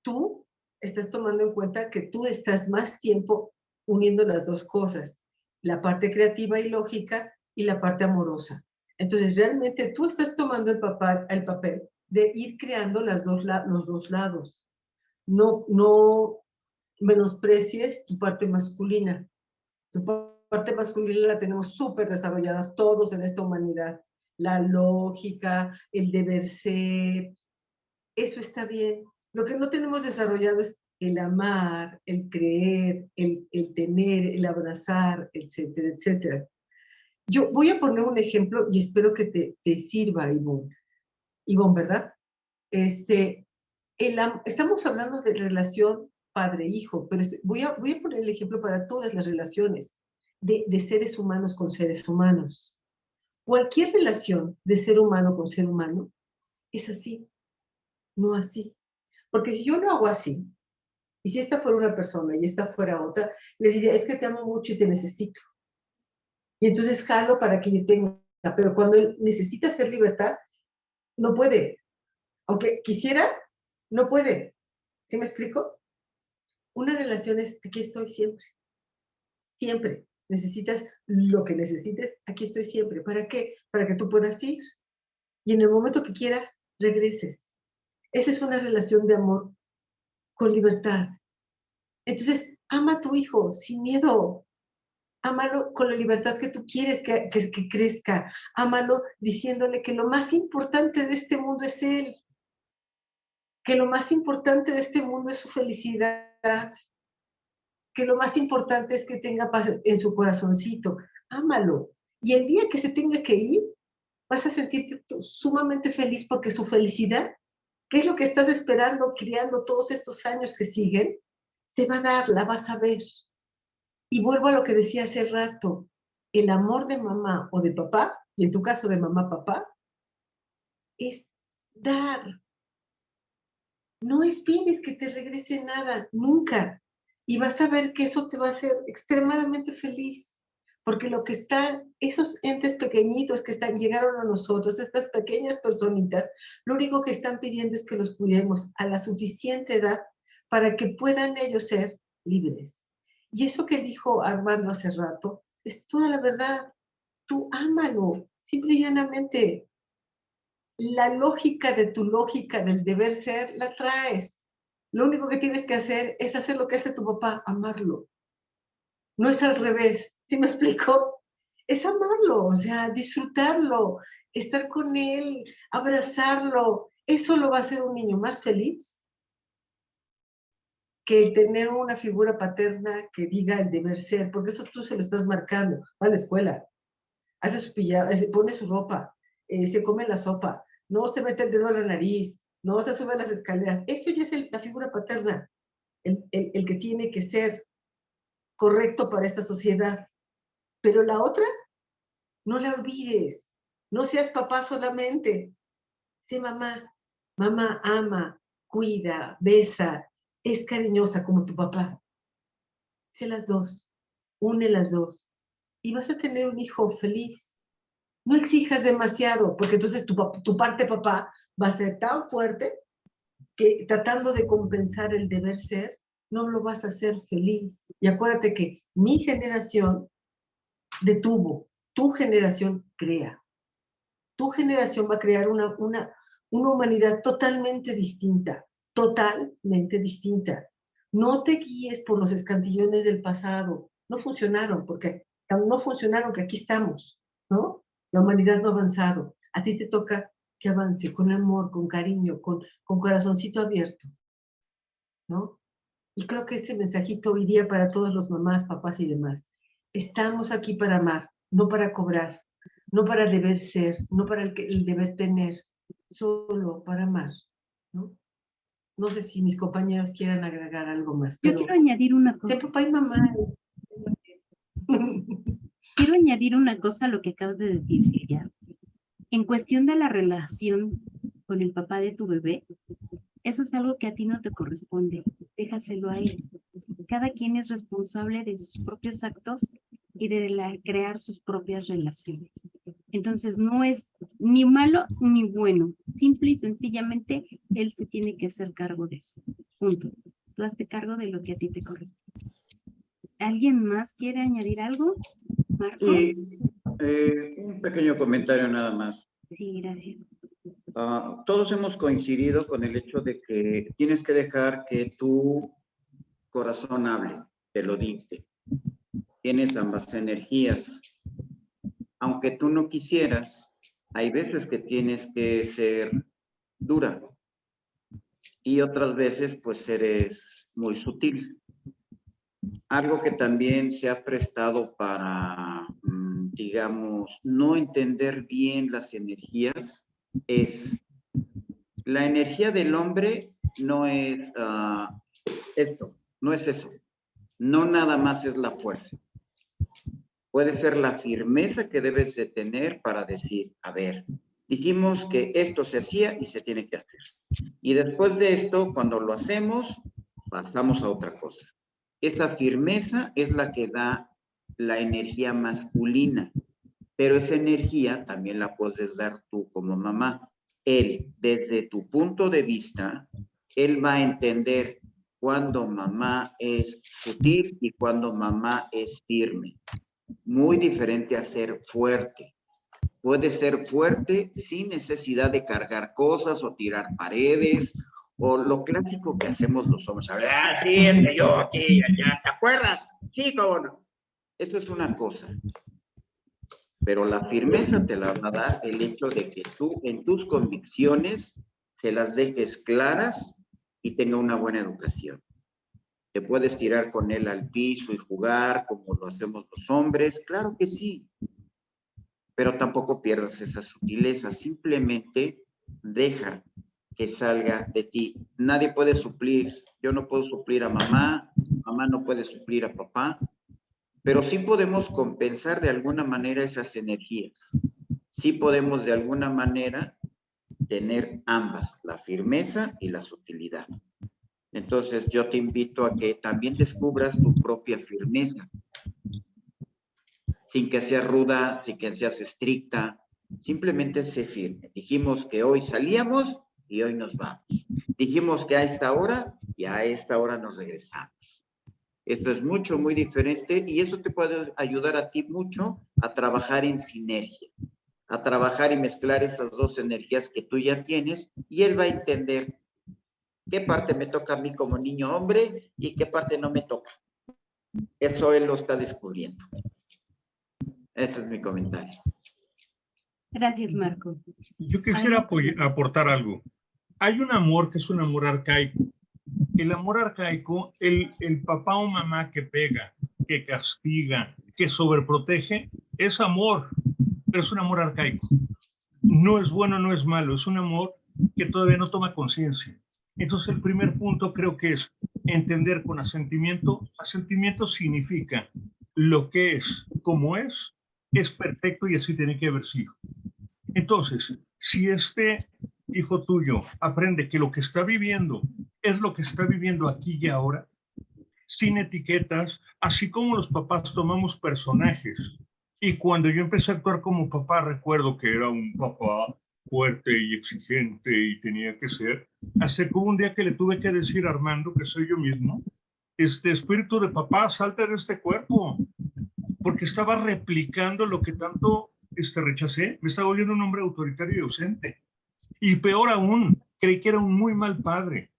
Tú estás tomando en cuenta que tú estás más tiempo uniendo las dos cosas, la parte creativa y lógica y la parte amorosa. Entonces, realmente tú estás tomando el papel de ir creando los dos lados. No menosprecies tu parte masculina. Tu parte masculina la tenemos súper desarrolladas todos en esta humanidad. La lógica, el deber ser, eso está bien. Lo que no tenemos desarrollado es el amar, el creer, el tener, el abrazar, etcétera, etcétera. Yo voy a poner un ejemplo y espero que te sirva, Ivonne. Ivonne, ¿verdad? Estamos hablando de relación padre-hijo, pero voy a poner el ejemplo para todas las relaciones de seres humanos con seres humanos. Cualquier relación de ser humano con ser humano es así, no así. Porque si yo lo hago así, y si esta fuera una persona y esta fuera otra, le diría, es que te amo mucho y te necesito. Y entonces jalo para que yo tenga, pero cuando él necesita hacer libertad, no puede. Aunque quisiera, no puede. ¿Sí me explico? Una relación es, aquí estoy siempre. Siempre. Necesitas lo que necesites, aquí estoy siempre. ¿Para qué? Para que tú puedas ir. Y en el momento que quieras, regreses. Esa es una relación de amor con libertad. Entonces, ama a tu hijo sin miedo. Ámalo con la libertad que tú quieres que crezca. Ámalo diciéndole que lo más importante de este mundo es él. Que lo más importante de este mundo es su felicidad. Que lo más importante es que tenga paz en su corazoncito. Ámalo. Y el día que se tenga que ir, vas a sentirte sumamente feliz porque su felicidad, que es lo que estás esperando, criando todos estos años que siguen, se va a dar, la vas a ver. Y vuelvo a lo que decía hace rato, el amor de mamá o de papá, y en tu caso de mamá-papá, es dar. No esperes que te regrese nada, nunca. Y vas a ver que eso te va a hacer extremadamente feliz. Porque lo que están, esos entes pequeñitos que llegaron a nosotros, estas pequeñas personitas, lo único que están pidiendo es que los cuidemos a la suficiente edad para que puedan ellos ser libres. Y eso que dijo Armando hace rato, es toda la verdad. Tú ámalo, simple y llanamente. La lógica de tu lógica del deber ser, la traes. Lo único que tienes que hacer es hacer lo que hace tu papá, amarlo. No es al revés, ¿sí me explico? Es amarlo, o sea, disfrutarlo, estar con él, abrazarlo. Eso lo va a hacer un niño más feliz que el tener una figura paterna que diga el deber ser, porque eso tú se lo estás marcando. Va a la escuela, hace su pijama, pone su ropa, se come la sopa, no se mete el dedo a la nariz, no se sube a las escaleras. Eso ya es la figura paterna, el que tiene que ser correcto para esta sociedad. Pero la otra, no la olvides. No seas papá solamente. Sé mamá. Mamá ama, cuida, besa, es cariñosa como tu papá. Sé las dos. Une las dos. Y vas a tener un hijo feliz. No exijas demasiado, porque entonces tu parte papá va a ser tan fuerte que tratando de compensar el deber ser, no lo vas a hacer feliz. Y acuérdate que mi generación detuvo, tu generación crea. Tu generación va a crear una humanidad totalmente distinta, totalmente distinta. No te guíes por los escantillones del pasado. No funcionaron, porque aquí estamos, ¿no? La humanidad no ha avanzado. A ti te toca que avance con amor, con cariño, con corazoncito abierto, ¿no? Y creo que ese mensajito iría para todos los mamás, papás y demás. Estamos aquí para amar, no para cobrar, no para deber ser, no para el deber tener, solo para amar, ¿no? No sé si mis compañeros quieran agregar algo más, Yo pero quiero añadir una cosa. sé papá y mamá. Quiero añadir una cosa a lo que acabas de decir, Silvia. En cuestión de la relación con el papá de tu bebé, eso es algo que a ti no te corresponde. Déjaselo a él. Cada quien es responsable de sus propios actos y de crear sus propias relaciones. Entonces no es ni malo ni bueno. Simple y sencillamente él se tiene que hacer cargo de eso. Punto. Tú hazte cargo de lo que a ti te corresponde. ¿Alguien más quiere añadir algo? ¿Marco? Y un pequeño comentario nada más. Sí, gracias. Todos hemos coincidido con el hecho de que tienes que dejar que tu corazón hable, te lo dicte. Tienes ambas energías. Aunque tú no quisieras, hay veces que tienes que ser dura y otras veces pues eres muy sutil. Algo que también se ha prestado para, digamos, no entender bien las energías es la energía del hombre no es esto, no es eso. No nada más es la fuerza. Puede ser la firmeza que debes de tener para decir, a ver, dijimos que esto se hacía y se tiene que hacer. Y después de esto, cuando lo hacemos, pasamos a otra cosa. Esa firmeza es la que da la energía masculina, pero esa energía también la puedes dar tú como mamá. Él, desde tu punto de vista, él va a entender cuando mamá es sutil y cuando mamá es firme. Muy diferente a ser fuerte. Puede ser fuerte sin necesidad de cargar cosas o tirar paredes o lo clásico que hacemos los hombres. Sí, es que yo aquí, allá, ¿te acuerdas? Sí, cómo no. Eso es una cosa. Pero la firmeza te la va a dar el hecho de que tú en tus convicciones se las dejes claras y tenga una buena educación. ¿Te puedes tirar con él al piso y jugar como lo hacemos los hombres? Claro que sí. Pero tampoco pierdas esa sutileza. Simplemente deja que salga de ti. Nadie puede suplir. Yo no puedo suplir a mamá. Mamá no puede suplir a papá. Pero sí podemos compensar de alguna manera esas energías. Sí podemos de alguna manera tener ambas, la firmeza y la sutilidad. Entonces yo te invito a que también descubras tu propia firmeza, sin que seas ruda, sin que seas estricta, simplemente sé firme. Dijimos que hoy salíamos y hoy nos vamos. Dijimos que a esta hora y a esta hora nos regresamos. Esto es muy diferente y eso te puede ayudar a ti mucho a trabajar en sinergia, a trabajar y mezclar esas dos energías que tú ya tienes y él va a entender qué parte me toca a mí como niño hombre y qué parte no me toca. Eso él lo está descubriendo. Ese es mi comentario. Gracias, Marco. Yo quisiera aportar algo. Hay un amor que es un amor arcaico. El amor arcaico, el papá o mamá que pega, que castiga, que sobreprotege, es amor, pero es un amor arcaico. No es bueno, no es malo, es un amor que todavía no toma conciencia. Entonces el primer punto creo que es entender con asentimiento. Asentimiento significa lo que es, como es perfecto y así tiene que haber sido. Entonces, si este hijo tuyo aprende que lo que está viviendo es lo que está viviendo aquí y ahora, sin etiquetas, así como los papás tomamos personajes. Y cuando yo empecé a actuar como papá, recuerdo que era un papá fuerte y exigente y tenía que ser, hasta que hubo un día que le tuve que decir a Armando, que soy yo mismo, espíritu de papá, salta de este cuerpo, porque estaba replicando lo que tanto rechacé, me estaba volviendo un hombre autoritario y ausente. Y peor aún, creí que era un muy mal padre.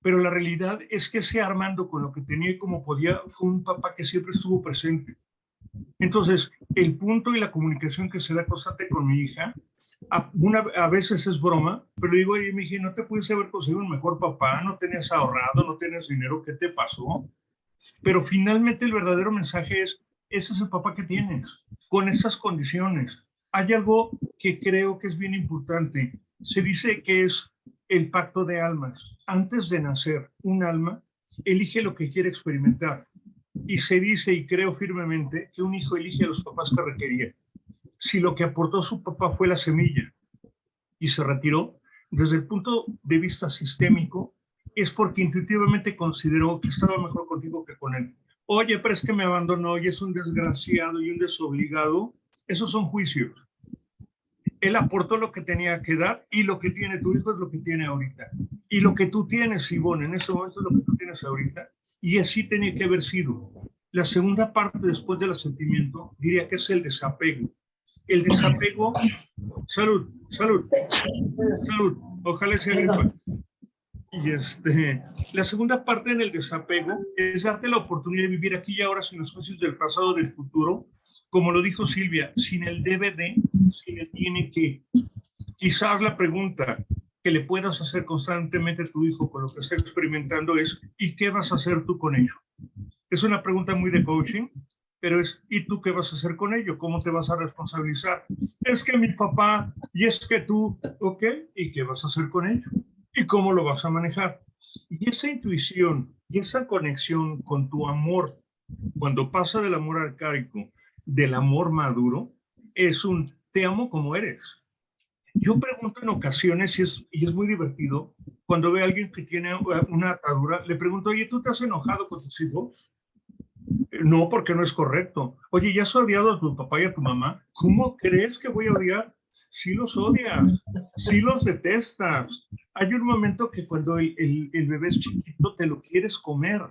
Pero la realidad es que ese Armando, con lo que tenía y como podía, fue un papá que siempre estuvo presente. Entonces, el punto y la comunicación que se da constante con mi hija, a veces es broma, pero le digo, oye, mi hija, ¿no te pudiste haber conseguido un mejor papá? ¿No tenías ahorrado? ¿No tenías dinero? ¿Qué te pasó? Pero finalmente el verdadero mensaje es, ese es el papá que tienes, con esas condiciones. Hay algo que creo que es bien importante. Se dice que es el pacto de almas. Antes de nacer, un alma elige lo que quiere experimentar. Y se dice, y creo firmemente, que un hijo elige a los papás que requería. Si lo que aportó su papá fue la semilla y se retiró, desde el punto de vista sistémico, es porque intuitivamente consideró que estaba mejor contigo que con él. Oye, pero es que me abandonó y es un desgraciado y un desobligado. Esos son juicios. Él aportó lo que tenía que dar y lo que tiene tu hijo es lo que tiene ahorita. Y lo que tú tienes, Ivonne, en este momento es lo que tú tienes ahorita. Y así tenía que haber sido. La segunda parte después del asentimiento diría que es el desapego. El desapego, salud, salud, salud, ojalá sea gripa. Y la segunda parte en el desapego es darte la oportunidad de vivir aquí y ahora sin los juicios del pasado, del futuro, como lo dijo Silvia, sin el DVD, sin el tiene que. Quizás la pregunta que le puedas hacer constantemente a tu hijo con lo que está experimentando es, ¿y qué vas a hacer tú con ello? Es una pregunta muy de coaching, pero es, ¿y tú qué vas a hacer con ello? ¿Cómo te vas a responsabilizar? Es que mi papá, y es que tú, ¿ok? ¿Y qué vas a hacer con ello? ¿Y cómo lo vas a manejar? Y esa intuición y esa conexión con tu amor, cuando pasa del amor arcaico, del amor maduro, es un te amo como eres. Yo pregunto en ocasiones, y es muy divertido, cuando veo a alguien que tiene una atadura, le pregunto, oye, ¿tú te has enojado con tus hijos? No, porque no es correcto. Oye, ¿ya has odiado a tu papá y a tu mamá? ¿Cómo crees que voy a odiar? Sí los odias, sí los detestas. Hay un momento que cuando el bebé es chiquito te lo quieres comer.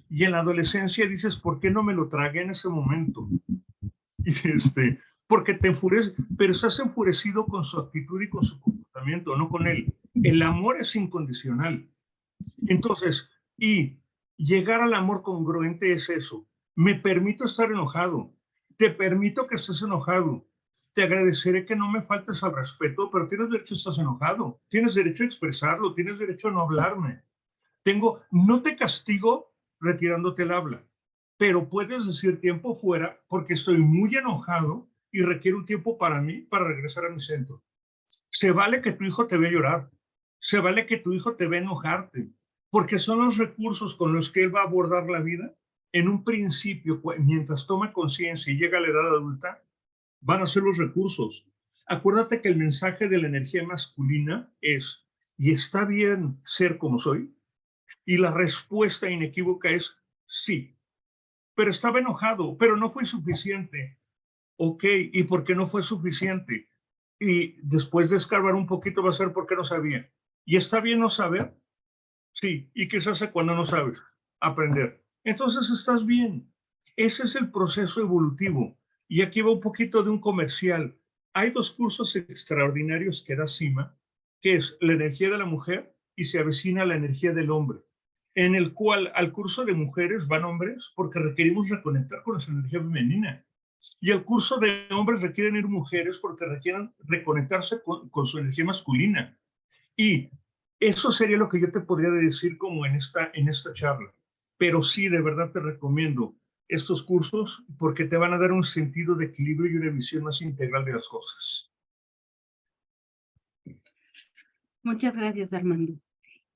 Y en la adolescencia dices, ¿por qué no me lo tragué en ese momento? Y porque te enfureces, pero estás enfurecido con su actitud y con su comportamiento, no con él. El amor es incondicional. Entonces, y llegar al amor congruente es eso. Me permito estar enojado. Te permito que estés enojado. Te agradeceré que no me faltes al respeto, pero tienes derecho a estar enojado. Tienes derecho a expresarlo. Tienes derecho a no hablarme. No te castigo retirándote el habla, pero puedes decir tiempo fuera porque estoy muy enojado y requiero un tiempo para mí para regresar a mi centro. Se vale que tu hijo te vea llorar. Se vale que tu hijo te vea enojarte, porque son los recursos con los que él va a abordar la vida. En un principio, mientras toma conciencia y llega a la edad adulta, van a ser los recursos. Acuérdate que el mensaje de la energía masculina es, y está bien ser como soy, y la respuesta inequívoca es sí. Pero estaba enojado, pero no fue suficiente. Ok, ¿y por qué no fue suficiente? Y después de escarbar un poquito va a ser porque no sabía. ¿Y está bien no saber? Sí. ¿Y qué se hace cuando no sabes? Aprender. Entonces estás bien. Ese es el proceso evolutivo. Y aquí va un poquito de un comercial. Hay 2 cursos extraordinarios que da CIMA, que es la energía de la mujer y se avecina la energía del hombre, en el cual al curso de mujeres van hombres porque requerimos reconectar con nuestra energía femenina. Y al curso de hombres requieren ir mujeres porque requieren reconectarse con su energía masculina. Y eso sería lo que yo te podría decir como en esta charla. Pero sí, de verdad te recomiendo estos cursos porque te van a dar un sentido de equilibrio y una visión más integral de las cosas. Muchas gracias, Armando.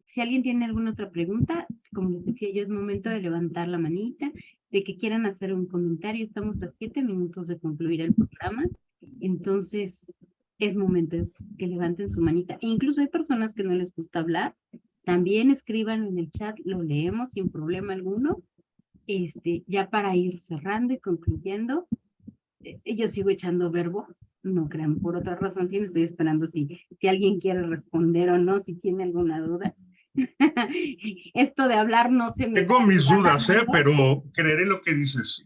Si alguien tiene alguna otra pregunta, como les decía yo, es momento de levantar la manita, de que quieran hacer un comentario. Estamos a 7 minutos de concluir el programa, entonces es momento de que levanten su manita. E incluso hay personas que no les gusta hablar, también escriban en el chat, lo leemos sin problema alguno. Ya para ir cerrando y concluyendo, yo sigo echando verbo, no crean, por otra razón, sí, estoy esperando si alguien quiere responder o no, si tiene alguna duda. Esto de hablar no se me Tengo da mis dudas, rápido. pero creeré lo que dices.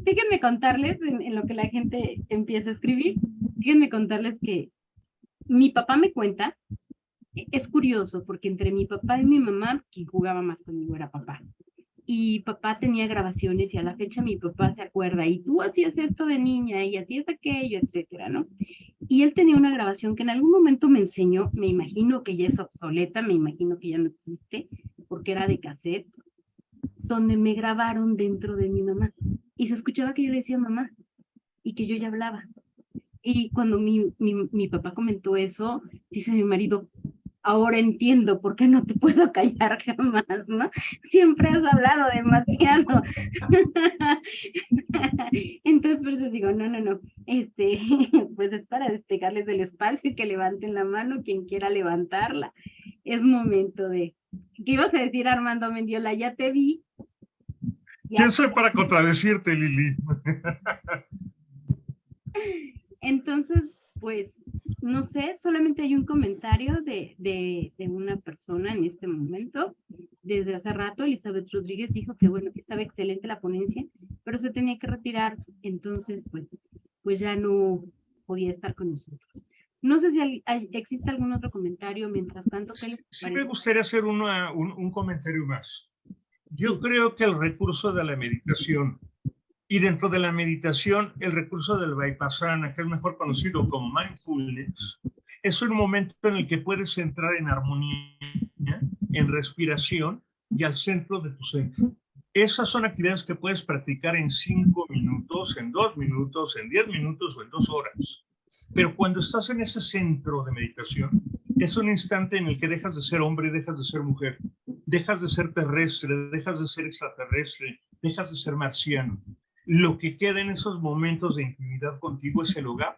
Déjenme contarles, en lo que la gente empieza a escribir, déjenme contarles que mi papá me cuenta, es curioso, porque entre mi papá y mi mamá, quien jugaba más conmigo era papá. Y papá tenía grabaciones y a la fecha mi papá se acuerda, y tú hacías esto de niña y hacías aquello, etcétera, ¿no? Y él tenía una grabación que en algún momento me enseñó, me imagino que ya es obsoleta, me imagino que ya no existe, porque era de cassette, donde me grabaron dentro de mi mamá. Y se escuchaba que yo le decía mamá y que yo ya hablaba. Y cuando mi papá comentó eso, dice mi marido, ahora entiendo por qué no te puedo callar jamás, ¿no? Siempre has hablado demasiado. Entonces, por eso digo, no, pues es para despegarles del espacio y que levanten la mano quien quiera levantarla. Es momento de... ¿Qué ibas a decir, Armando Mendiola? Ya te vi. ¿Quién soy para contradecirte, Lili? Entonces, pues, no sé, solamente hay un comentario de una persona en este momento. Desde hace rato, Elizabeth Rodríguez dijo que, bueno, que estaba excelente la ponencia, pero se tenía que retirar, entonces, pues ya no podía estar con nosotros. No sé si existe algún otro comentario, mientras tanto, ¿qué les Sí parece? me gustaría hacer un comentario más. Yo Sí. creo que el recurso de la meditación, y dentro de la meditación, el recurso del Vipassana, que es mejor conocido como mindfulness, es un momento en el que puedes entrar en armonía, en respiración y al centro de tu centro. Esas son actividades que puedes practicar en 5 minutos, en 2 minutos, en 10 minutos o en 2 horas. Pero cuando estás en ese centro de meditación, es un instante en el que dejas de ser hombre, dejas de ser mujer, dejas de ser terrestre, dejas de ser extraterrestre, dejas de ser marciano. Lo que queda en esos momentos de intimidad contigo es el hogar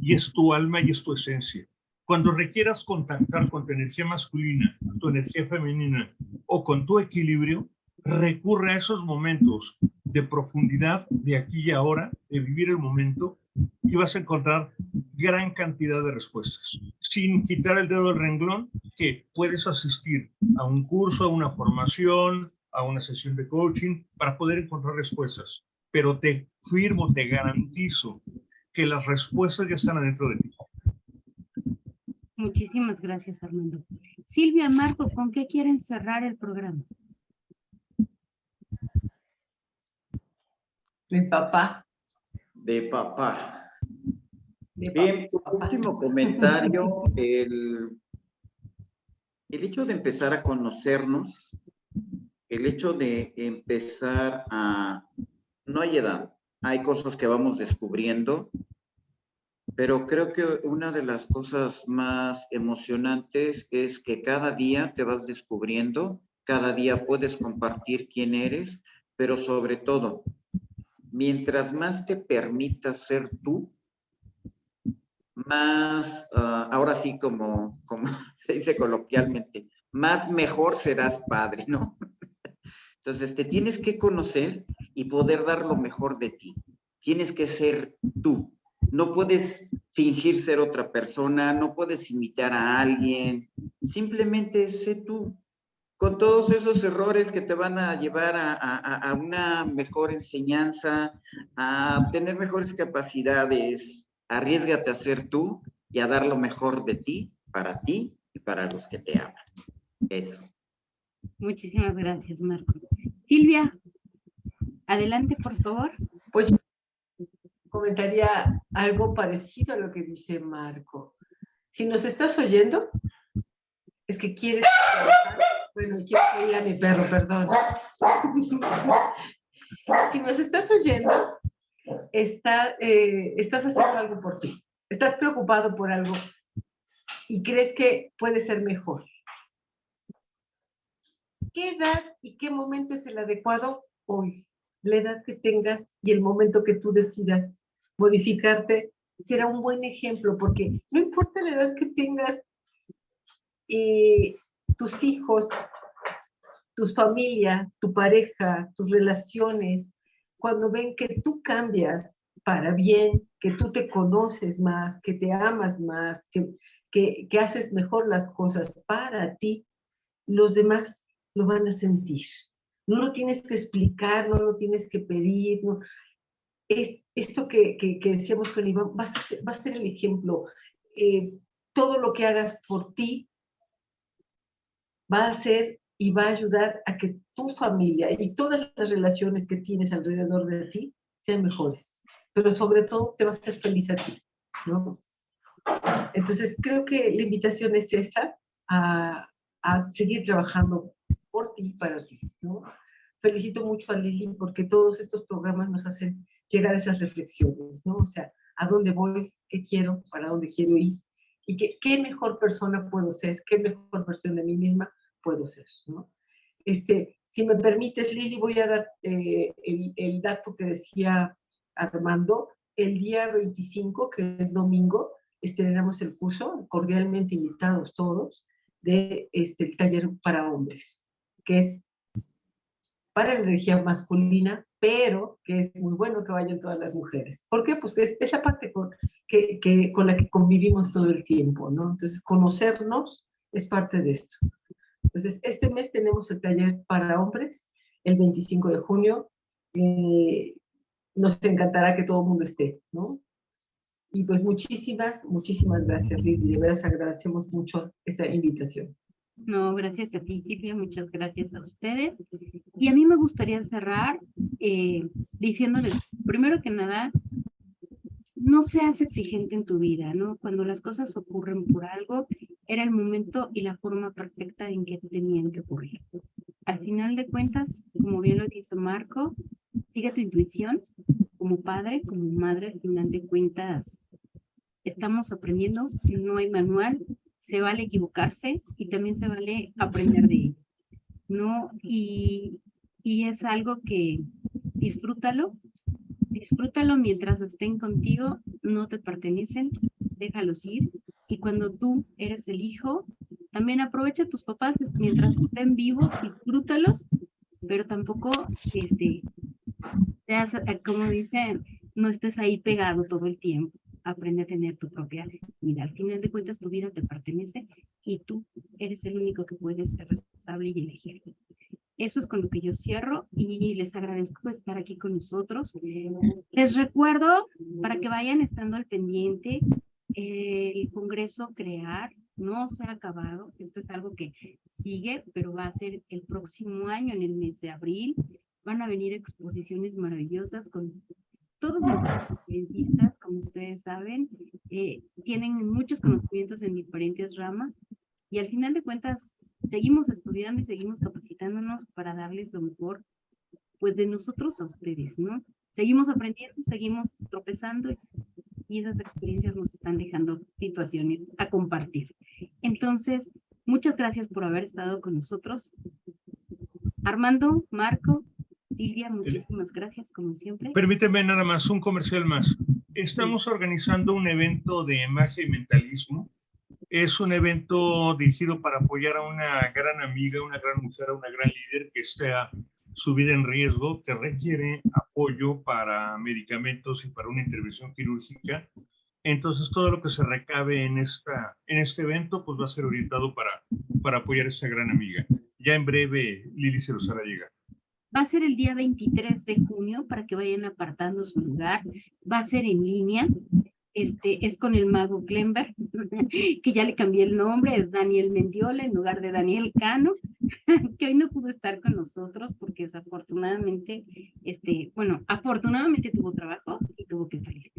y es tu alma y es tu esencia. Cuando requieras contactar con tu energía masculina, tu energía femenina o con tu equilibrio, recurre a esos momentos de profundidad, de aquí y ahora, de vivir el momento, y vas a encontrar gran cantidad de respuestas. Sin quitar el dedo del renglón, que puedes asistir a un curso, a una formación, a una sesión de coaching, para poder encontrar respuestas. Pero te firmo, te garantizo que las respuestas ya están adentro de ti. Muchísimas gracias, Armando. Silvia, Marco, ¿con qué quieren cerrar el programa? Mi papá. De papá. De Bien, papá. último comentario, el hecho de empezar a conocernos, el hecho de empezar a... No hay edad, hay cosas que vamos descubriendo, pero creo que una de las cosas más emocionantes es que cada día te vas descubriendo, cada día puedes compartir quién eres, pero sobre todo, mientras más te permitas ser tú, más, ahora sí como se dice coloquialmente, más mejor serás padre, ¿no? Entonces te tienes que conocer y poder dar lo mejor de ti. Tienes que ser tú. No puedes fingir ser otra persona, no puedes imitar a alguien. Simplemente sé tú. Con todos esos errores que te van a llevar a una mejor enseñanza, a tener mejores capacidades, arriésgate a ser tú y a dar lo mejor de ti y para los que te aman. Eso. Muchísimas gracias, Marco. Silvia, adelante, por favor. Pues yo comentaría algo parecido a lo que dice Marco. Si nos estás oyendo, es que quieres... Bueno, quiero oír a mi perro, perdón. Si nos estás oyendo, estás haciendo algo por ti. Estás preocupado por algo y crees que puede ser mejor. ¿Qué edad y qué momento es el adecuado hoy? La edad que tengas y el momento que tú decidas modificarte será un buen ejemplo, porque no importa la edad que tengas, tus hijos, tu familia, tu pareja, tus relaciones, cuando ven que tú cambias para bien, que tú te conoces más, que te amas más, que haces mejor las cosas para ti, los demás lo van a sentir. No lo tienes que explicar, no lo tienes que pedir. No. Esto que decíamos con Iván, va a ser el ejemplo. Todo lo que hagas por ti va a ser y va a ayudar a que tu familia y todas las relaciones que tienes alrededor de ti sean mejores. Pero sobre todo te va a hacer feliz a ti, ¿no? Entonces creo que la invitación es esa, a seguir trabajando por ti y para ti, ¿no? Felicito mucho a Lili porque todos estos programas nos hacen llegar a esas reflexiones, ¿no? O sea, ¿a dónde voy? ¿Qué quiero? ¿Para dónde quiero ir? Y qué mejor persona puedo ser, qué mejor versión de mí misma puedo ser, ¿no? Si me permites, Lili, voy a dar el dato que decía Armando. El día 25, que es domingo, estrenamos el curso, cordialmente invitados todos, de el taller para hombres, que es para la energía masculina, pero que es muy bueno que vayan todas las mujeres. ¿Por qué? Pues es la parte con la que convivimos todo el tiempo, ¿no? Entonces, conocernos es parte de esto. Entonces, este mes tenemos el taller para hombres, el 25 de junio. Nos encantará que todo el mundo esté, ¿no? Y pues muchísimas gracias, Lili. De veras agradecemos mucho esta invitación. No, gracias a ti, Silvia, muchas gracias a ustedes. Y a mí me gustaría cerrar diciéndoles, primero que nada, no seas exigente en tu vida, ¿no? Cuando las cosas ocurren por algo, era el momento y la forma perfecta en que tenían que ocurrir. Al final de cuentas, como bien lo dice Marco, sigue tu intuición como padre, como madre, al final de cuentas, estamos aprendiendo, no hay manual, se vale equivocarse y también se vale aprender de ello, ¿no? Y es algo que disfrútalo mientras estén contigo, no te pertenecen, déjalos ir. Y cuando tú eres el hijo, también aprovecha a tus papás mientras estén vivos, disfrútalos, pero tampoco, como dicen, no estés ahí pegado todo el tiempo. Aprende a tener tu propia vida. Al final de cuentas, tu vida te pertenece y tú eres el único que puedes ser responsable y elegir. Eso es con lo que yo cierro y les agradezco estar aquí con nosotros. Les recuerdo para que vayan estando al pendiente, el Congreso Crear no se ha acabado. Esto es algo que sigue, pero va a ser el próximo año, en el mes de abril. Van a venir exposiciones maravillosas con todos nuestros conferencistas, como ustedes saben, tienen muchos conocimientos en diferentes ramas y al final de cuentas seguimos estudiando y seguimos capacitándonos para darles lo mejor, pues, de nosotros a ustedes, ¿no? Seguimos aprendiendo, seguimos tropezando y esas experiencias nos están dejando situaciones a compartir. Entonces, muchas gracias por haber estado con nosotros. Armando, Marco, Silvia, muchísimas gracias, como siempre. Permíteme nada más un comercial más. Estamos organizando un evento de magia y mentalismo. Es un evento dirigido para apoyar a una gran amiga, una gran mujer, una gran líder que está su vida en riesgo, que requiere apoyo para medicamentos y para una intervención quirúrgica. Entonces, todo lo que se recabe en este evento pues va a ser orientado para apoyar a esta gran amiga. Ya en breve, Lili se los hará llegar. Va a ser el día 23 de junio para que vayan apartando su lugar. Va a ser en línea. Es con el mago Klember, que ya le cambié el nombre, es Daniel Mendiola en lugar de Daniel Cano, que hoy no pudo estar con nosotros porque desafortunadamente, afortunadamente tuvo trabajo y tuvo que salir.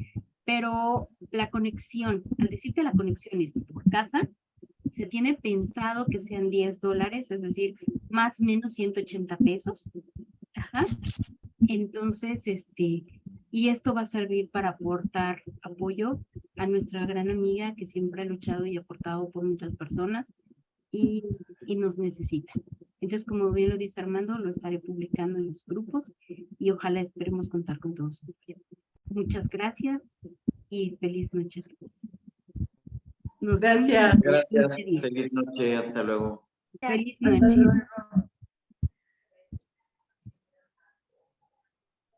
Pero la conexión, al decirte la conexión es por casa, se tiene pensado que sean $10, es decir, más o menos 180 pesos. Ajá. Entonces, y esto va a servir para aportar apoyo a nuestra gran amiga que siempre ha luchado y aportado por muchas personas y nos necesita. Entonces, como bien lo dice Armando, lo estaré publicando en los grupos y ojalá esperemos contar con todos. Muchas gracias y feliz noche a todos. Gracias. Gracias. Feliz noche. Hasta luego. Feliz noche.